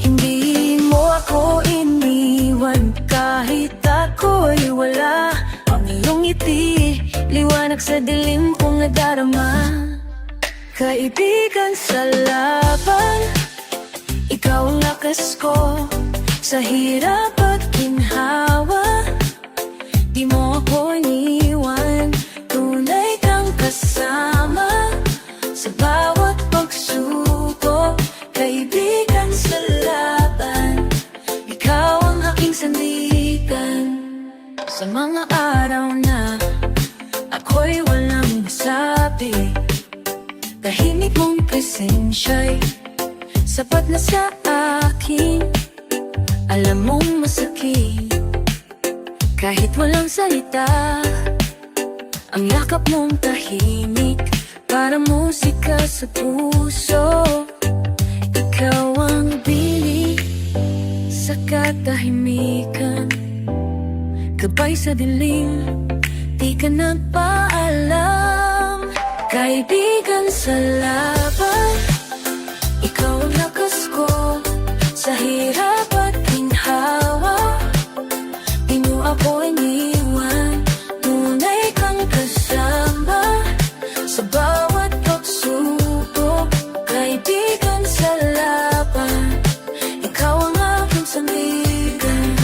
Speaker 3: Hindi mo ako iniwan kahit ako'y wala. Ang iyong ngiti, liwanag sa dilim kong nadarama. Kaibigan sa laban, ikaw ang lakas ko sa hirap at ginhawa. Di mo ako iniwan, tunay kang kasama sa bawat pagsubok. Kaibigan sa laban, ikaw ang aking sandigan. Sa mga araw na ako'y walang masabi, tahimik mong presensya'y sapat na sa akin. Alam mong masakit kahit walang salita, ang yakap mong tahimik para musika sa puso. Ikaw ang bini sa katahimikan, gabay sa dilim, di ka nagpaalam. Kaibigan sa laban, ikaw ang lakas ko sa hirap at ginhawa. Di mo ako iniwan, tunay kang kasama sa bawat pagsubok. Kaibigan sa laban, ikaw ang aking sandigan.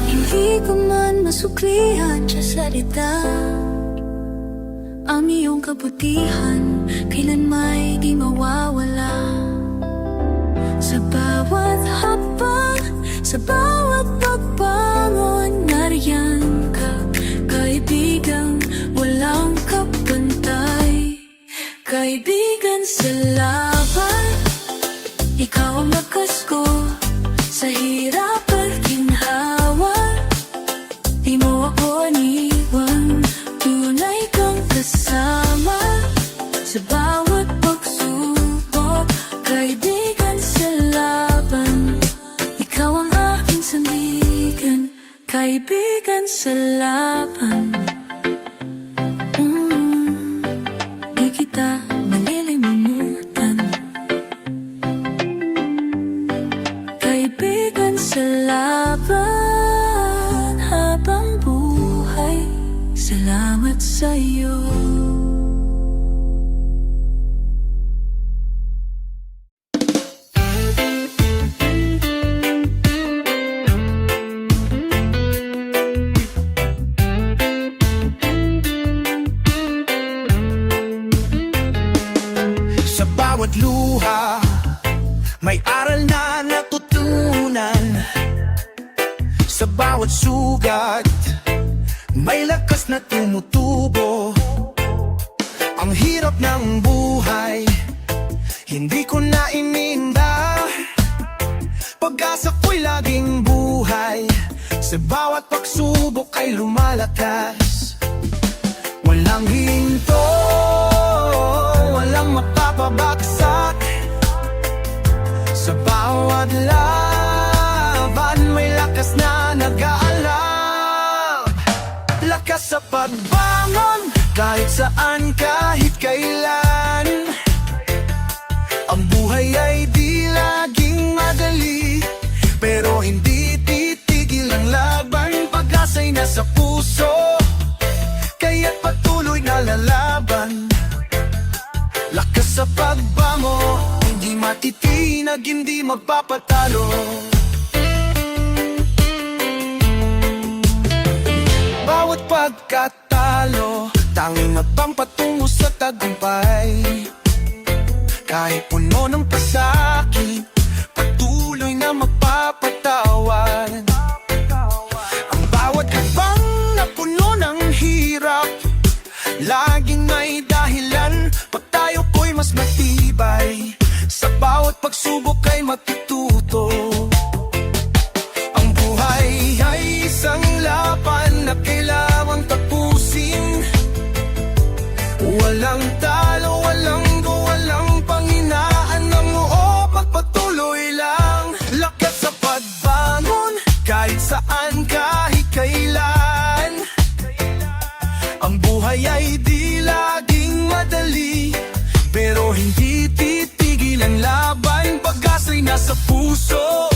Speaker 3: Hindi ko man masuklihan sa salita ang iyong kabutihan, kailan may di mawawala. Sa bawat hakbang, sa bawat pagbangon, nariyan ka, kaibigang walang kapantay. Kaibigan sa laban, ikaw ang lakas ko sa hirap at ginhawa. Di mo ako iniwan, tunay kang kasama sa bawat pagsubok. Kaibigan sa laban, ikaw ang aking sandigan. Kaibigan sa laban, di kita malilimutan. Kaibigan sa laban, habang buhay, salamat sa'yo.
Speaker 2: Sa bawat luha, may aral na natutunan. Sa bawat sugat, may lakas na tumutubo. Ang hirap ng buhay, hindi ko na ininda. Pag-asa ko'y laging buhay, sa bawat pagsubok ay lumalakas. Walang hinto, walang mapapabagsak. Sa bawat laban, may lakas na nag-aalab. Lakas sa pagbangon, kahit saan, kahit kailan. Ang buhay ay di laging madali, pero hindi titigil ang laban. Pag-asa'y nasa puso, kaya't patuloy na lalaban. Lakas sa pagbango, hindi matitinag, hindi magpapatalo. pagkatalo, tanging abang patungo sa tagumpay. Kahit puno ng pasakit, patuloy na magpapatawan. Ang bawat habang na puno ng hirap, laging may dahilan, pag tayo ko'y mas matibay. Sa bawat pagsubok ay matututo. Ang buhay ay isang laban na kailangang tapusin. Walang talo, walang panghinaan ng oo, pagpatuloy lang. Lakas sa pagbangon, kahit saan, kahit kailan. Ang buhay ay di laging madali, pero hindi titigil ang laban. Pag-asa'y nasa puso,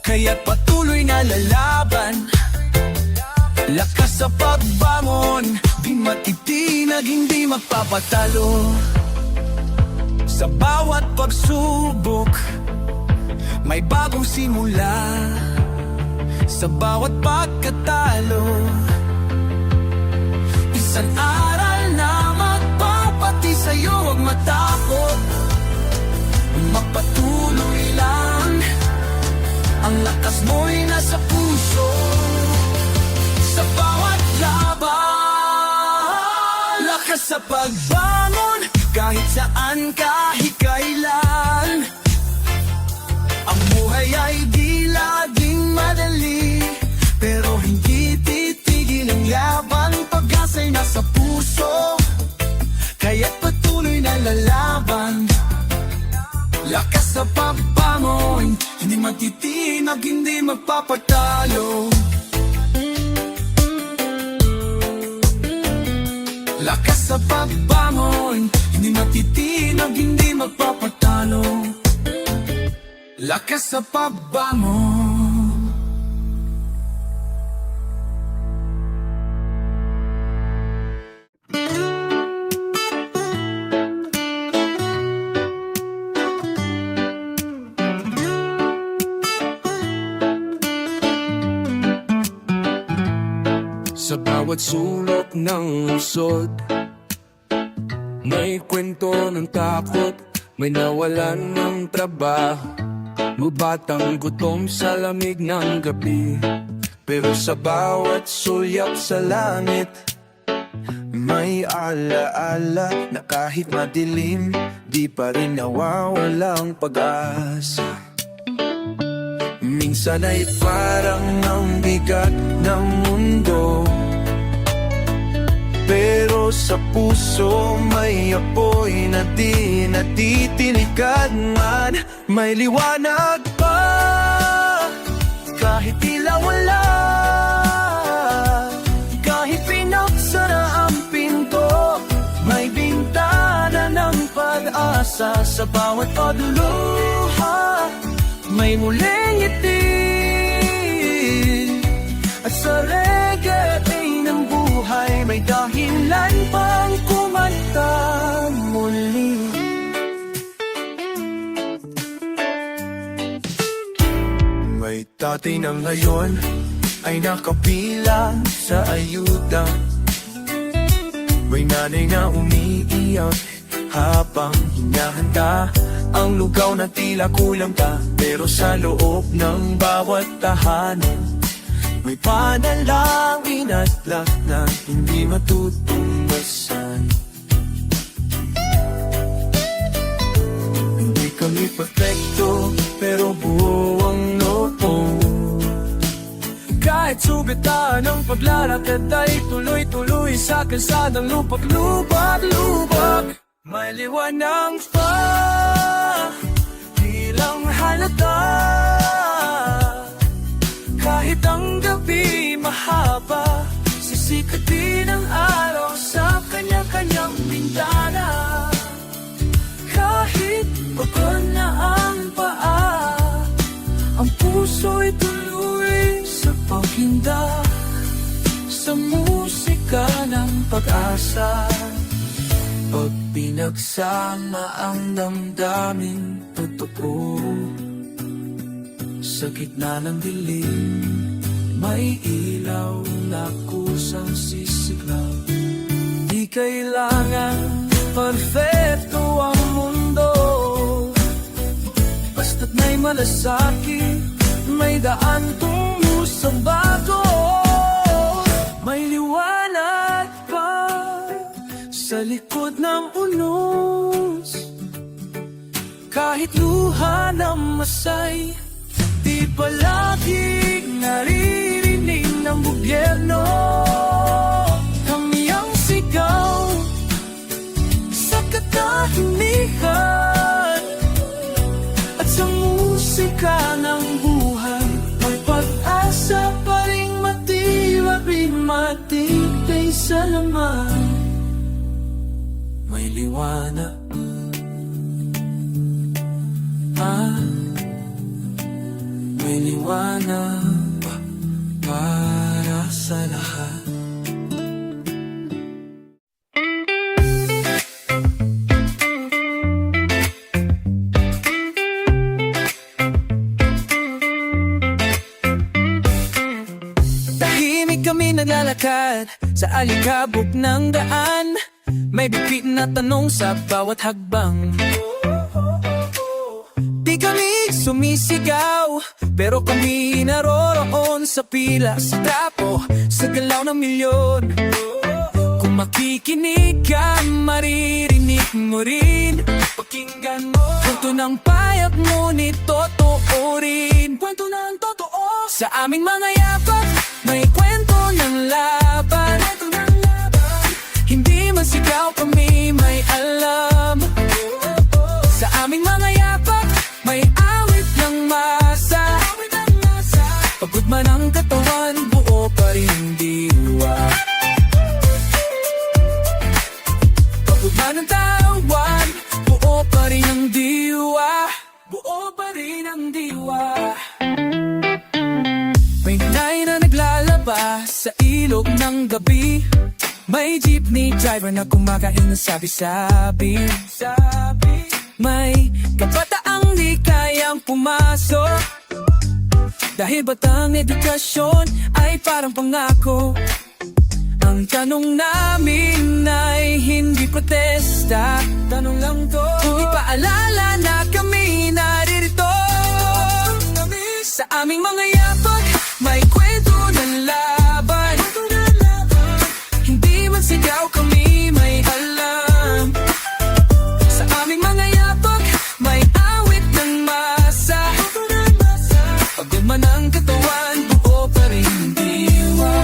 Speaker 2: kaya't patuloy na lalaban. Lakas sa pagbangon, di matitinag, hindi magpapatalo. Sa bawat pagsubok, may bagong simula. Sa bawat pagkatalo, isang aral na magpapati sa'yo. Huwag matakot, magpatuloy lang. Ang lakas mo'y nasa puso. Sa bawat laban, lakas sa pagbangon, kahit saan, kahit kailan. Ang buhay ay di laging madali, pero hindi titigil ang laban. Pag-asa'y nasa puso, kaya't patuloy na lalaban. Lakas sa pagbangon, hindi matitinag, hindi magpapatalo. Lakas sa pagbangon, hindi matitinag, hindi magpapatalo. Lakas sa pagbangon. Sa bawat sulok ng usod, may kwento ng takot, may nawalan ng trabaho, lubatang gutom sa lamig ng gabi. Pero sa bawat sulyap sa langit, may alaala na kahit madilim, di pa rin nawawalang pag-asa. Minsan ay parang ang bigat ng mundo, pero sa puso may apoy na di natitiligan man. May liwanag pa, kahit tila wala, kahit pinagsara ang pinto, may bintana ng pag-asa. Sa bawat pagluha, may muling ngiti, at sa reggae ng buhay, may dahilan pang kumanta muli. May tatay na ngayon ay nakapilang sa ayuda, may nanay na umiiyak habang hinahanda ang lugaw na tila kulang pa. Pero sa loob ng bawat tahanan, may panalangin at lak na hindi matutumbasan. Hindi kami perfecto, pero buo ang loob. Kahit subitan ang paglalakad ay tuloy-tuloy sa kalsadang lubak-lubak. May liwanag pa, di lang halata, kahit ang gabi mahaba, sisikatin ang araw sa kanya-kanyang bintana. Kahit pagod na ang paa, ang puso'y tuloy sa paghinda, sa musika ng pag-asa. Pag pinagsama ang damdamin totoo, sa gitna ng dilim, may ilaw
Speaker 1: wala kusang sisiglaw. Di kailangan perfecto ang mundo, basta't may malasakit, may daan tungo sa bago. May liwanag pa sa likod ng unos, kahit luha ng masay, di palaging naririnig ng gobyerno. Kami ang sigaw sa katahimikan, at sa musika ng buhay, may pag-asa pa rin matibay, matibay sa laman. May liwanag may liwanag para sa lahat. Tahimik kami naglalakad sa alikabok ng daan, may bigpit na tanong sa bawat hagbang. Di kami sumisigaw, pero kami naroroon sa pila, sa trapo, sa galaw ng milyon. Kung makikinig ka, maririnig mo rin. Pakinggan mo kwento ng payak, ngunit totoo rin. Kwento ng totoo sa aming mga yapak, may kwento ng laban. Hindi man sigaw, kami may alam. Sa aming mga yapak, may awit ng masa. Pagod man ang katawan, buo pa rin ang diwa. Pagod man ang tawan, buo pa rin ang diwa. Buo pa rin ang diwa. May nanay na naglalabas sa ilog ng gabi, may jeepney driver na kumakain ng sabi-sabi. May kabataang di kayang pumasok, dahil batang edukasyon ay parang pangako. Ang tanong namin ay hindi protesta, tanong lang to, hindi paalala na kami naririto. Sa aming mga yapak, may kwento ng laban. Hindi man sigaw, kami may alam. Sa aming mga yapak, may awit ng masa. Pagod man ang katawan, buo pa rin ang diwa.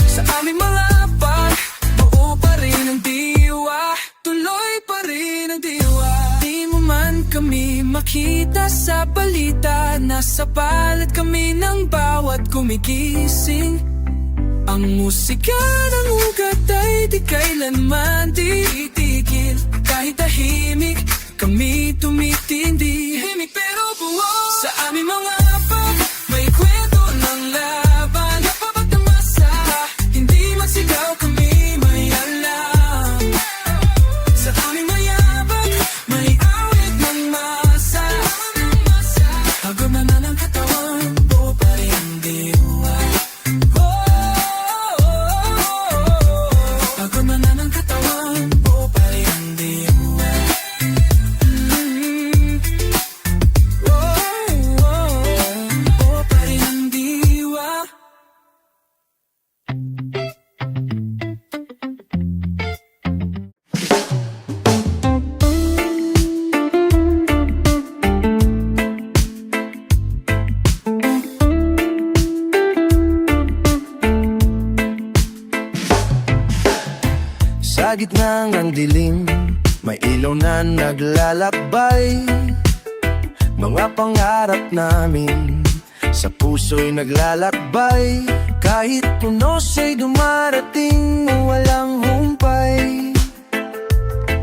Speaker 1: Sa aming mga yapak, buo pa rin ang diwa. Tuloy pa rin ang diwa. Di mo man kami makita sa balita, nasa palad kami ng bawat gumigising. Ang musika ng ugat ay di kailanman titigil. Kahit tahimik, kami tumitindi. Himik pero buo. Sa aming mga apak, may kwento ng laban. Napapat na masa, hindi masigaw, kami may alam. Sa aming mayabak, may awit ng masa. Hagod na ng katawan, buo pa rin ang diwa. Pagod man na ng katawan, buo pa rin ang diwa. Buo pa rin ang diwa.
Speaker 2: Sa gitna ng dilim, may ilaw na naglalakbay. Mga pangarap namin sa puso'y naglalakbay. Kahit punos ay dumarating, walang humpay.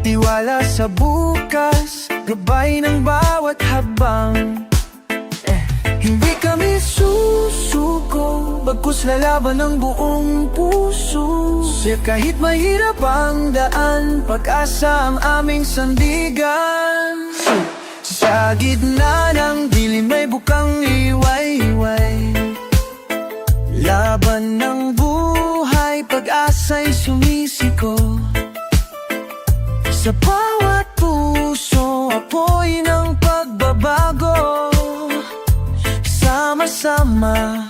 Speaker 2: Tiwala sa bukas, gabay ng bawat habang. Hindi kami susuko, bagkus lalaban ng buong puso. Kahit mahirap ang daan, pag-asa ang aming sandigan. Sa gitna ng dilim may bukang iway-iway. Sama-sama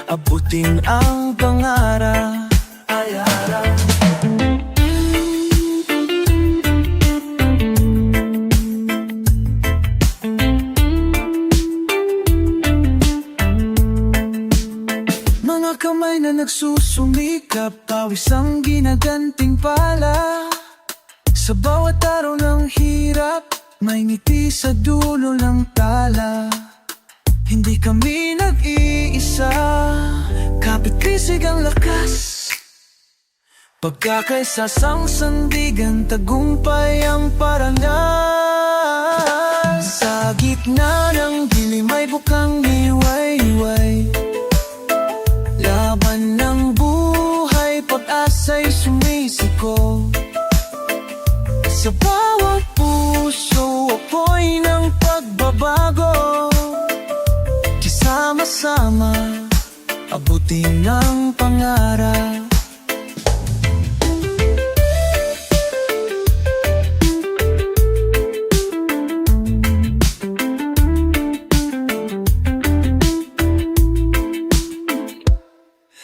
Speaker 2: abutin ang pangarap. Mga kamay na nagsusumikap, pawis ang ginaganting pala. Sa bawat araw ng hirap, may ngiti sa dulo ng tala. Hindi kami nag-iisa, kapit-bisig ang lakas. Pagkakaisasang sandigan, tagumpay ang paralan. Sa gitna ng dilim ay bukang liwayway, laban ng buhay, pag-asa'y sumisiko. Sa bawat puso, apoy ng pagbabago. Sama-sama abutin ang pangarap.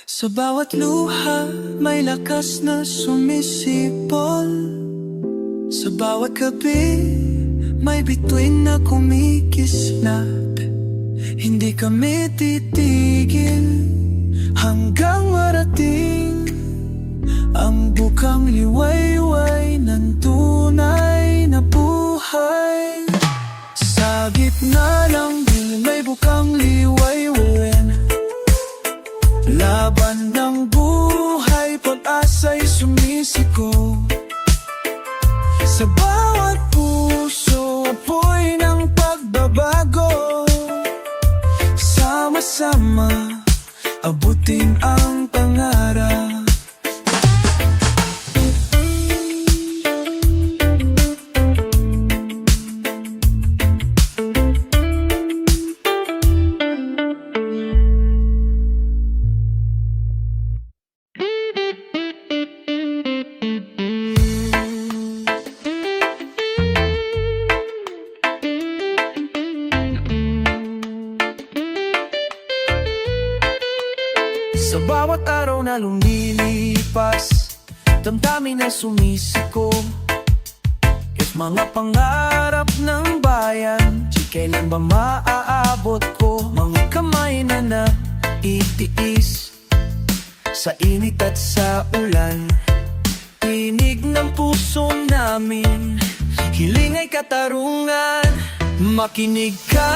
Speaker 2: Sa bawat luha, may lakas na sumisipol. Sa bawat gabi, may bituin na kumikislap. Hindi kami titigil hanggang marating ang bukang liwayway ng tunay na buhay. Sa gitna ng dilim may bukang liwayway, laban ng buhay, pag-asa'y sumisiko. Sa bawat puso, apoy ng pagbabago. Sama-sama abutin ang pangarap. Sa bawat araw na lumilipas, damdamin na sumisiko. If mga pangarap ng bayan, di kailan ba maaabot ko? Mga kamay na naitiis sa init at sa ulan, tinig ng puso namin, hiling ay katarungan. Makinig ka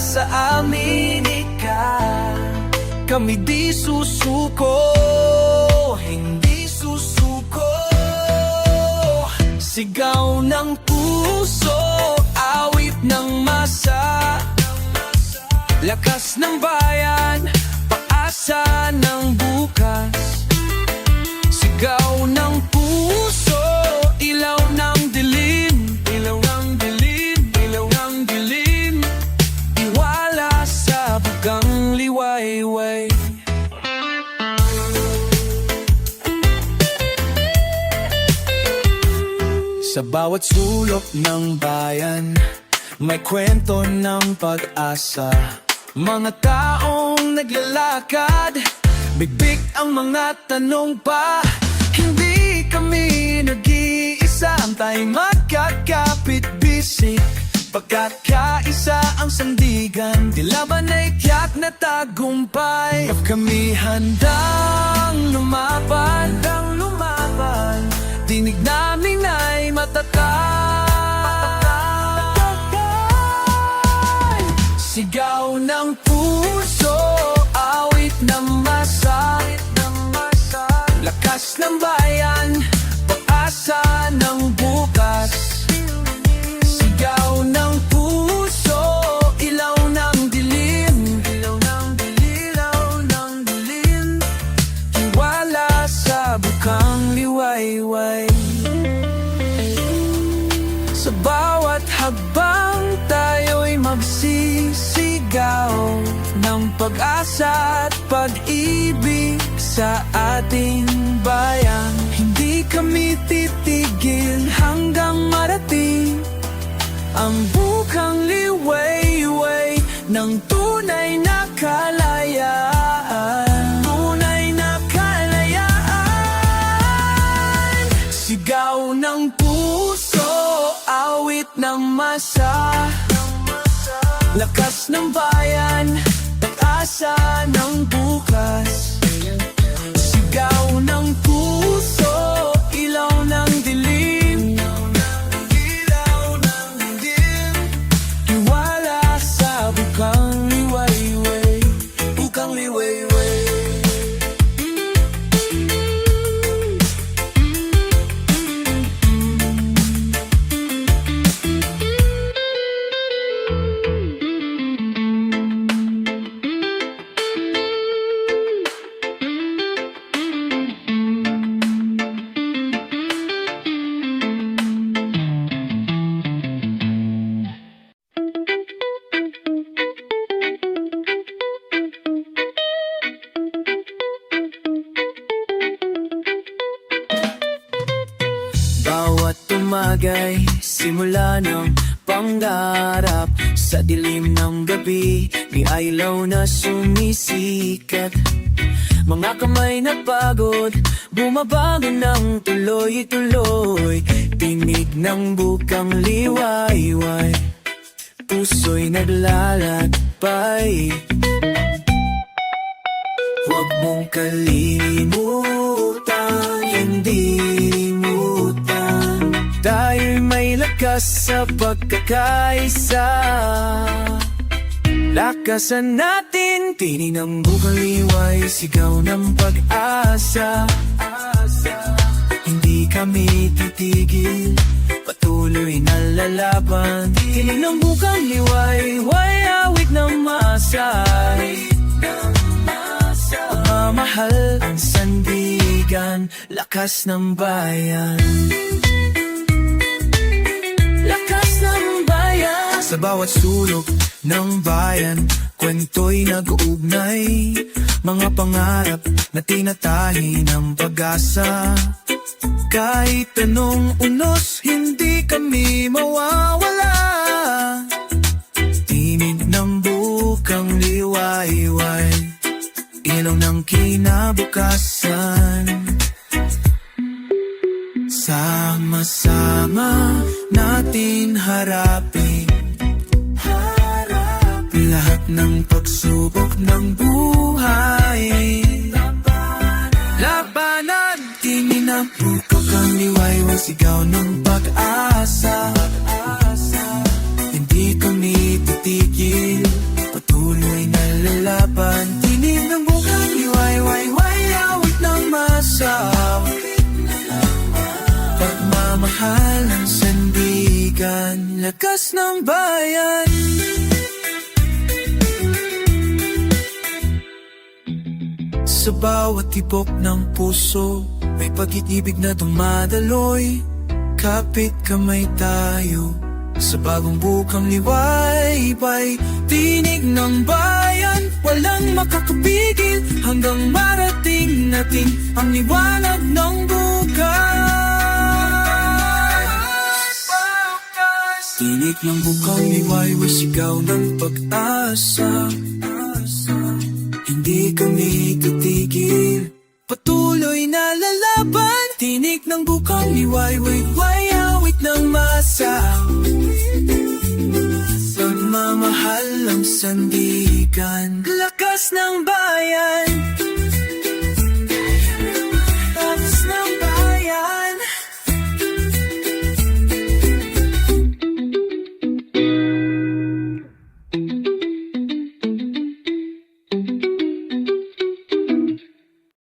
Speaker 2: sa amin, kami di susuko, hindi susuko. Sigaw ng puso, awit ng masa, lakas ng bayan, pag-asa ng bukas. Sigaw ng puso, ilaw ng dilim, ilaw ng dilim, ilaw ng dilim. Tiwala sa bukang liwayway. Sa bawat sulok ng bayan, may kwento ng pag-asa. Mga taong naglalakad, bigbig ang mga tanong pa. Hindi kami nag-iisa, tayong magkakapit-bisik. Pagkat kaisa ang sandigan, di laban ay tiyak na tagumpay. Kap kami handang lumaban, dinig namin ay matatag. Sigaw ng puso, awit ng masa, lakas ng bayan, pag-asa ng bukas. Sigaw ng puso, ilaw ng dilim, ilaw ng dilim, ilaw ng dilim. Tiwala sa bukang liwayway. Sa bawat habang tayo'y magsisigaw ng pag-asa at pag-ibig sa ating bayan. Hindi kami titigil hanggang marating ang bukang liwayway ng tunay na kalayaan. Tunay na kalayaan. Sigaw ng puso, awit ng masa, lakas ng bayan, pag-asa ng bukas. Sigaw ng puso, ilaw ng dilim, ilaw ng dilim. Tiwala sa bukang liwayway, bukang liwayway. Bawat umagay, simula ng pangarap. Sa dilim ng gabi, may ilaw na sumisikat. Mga kamay na pagod, bumabago ng tuloy-tuloy. Tinig ng bukang liwayway, puso'y naglalakbay. Huwag mong kalimutan, hindi limutan. Tayo'y may lakas sa pagkakaisa. Lakasan natin, tinig ng bukang liway, sigaw ng pag-asa. Hindi kami titigil, patuloy na lalaban. Tinig ng bukang liway, awit ng masay. Pagmamahal ang sandigan, lakas ng bayan. Lakas ng bayan. Sa bawat sulok ng bayan, kwento'y nag-uugnay. Mga pangarap na tinatahi ng pag-asa. Kahit anong unos, hindi kami mawawala. Tinig ng bukang liwayway, ilaw ng kinabukasan. Sama-sama natin harapin lahat ng pagsubok ng buhay. Labanan, tinig ng bukang liwayway, sigaw ng pag-asa. Hindi kami titigil, patuloy na lalaban. Tinig ng bukang liwayway, awit ng masa. Pagmamahal ang sandigan, lakas ng bayan. Sa bawat tibok ng puso, may pag-ibig na dumadaloy. Kapit kamay tayo sa bagong bukang liwayway. Tinig ng bayan, walang makakapigil, hanggang marating natin ang liwanag ng bukas. Tinig ng bukang liwayway, sigaw ng pag-asa. Hindi kami titigil, patuloy na lalaban. Tinig ng bukang liwayway, awit ng masa. Pagmamahal ang sandigan,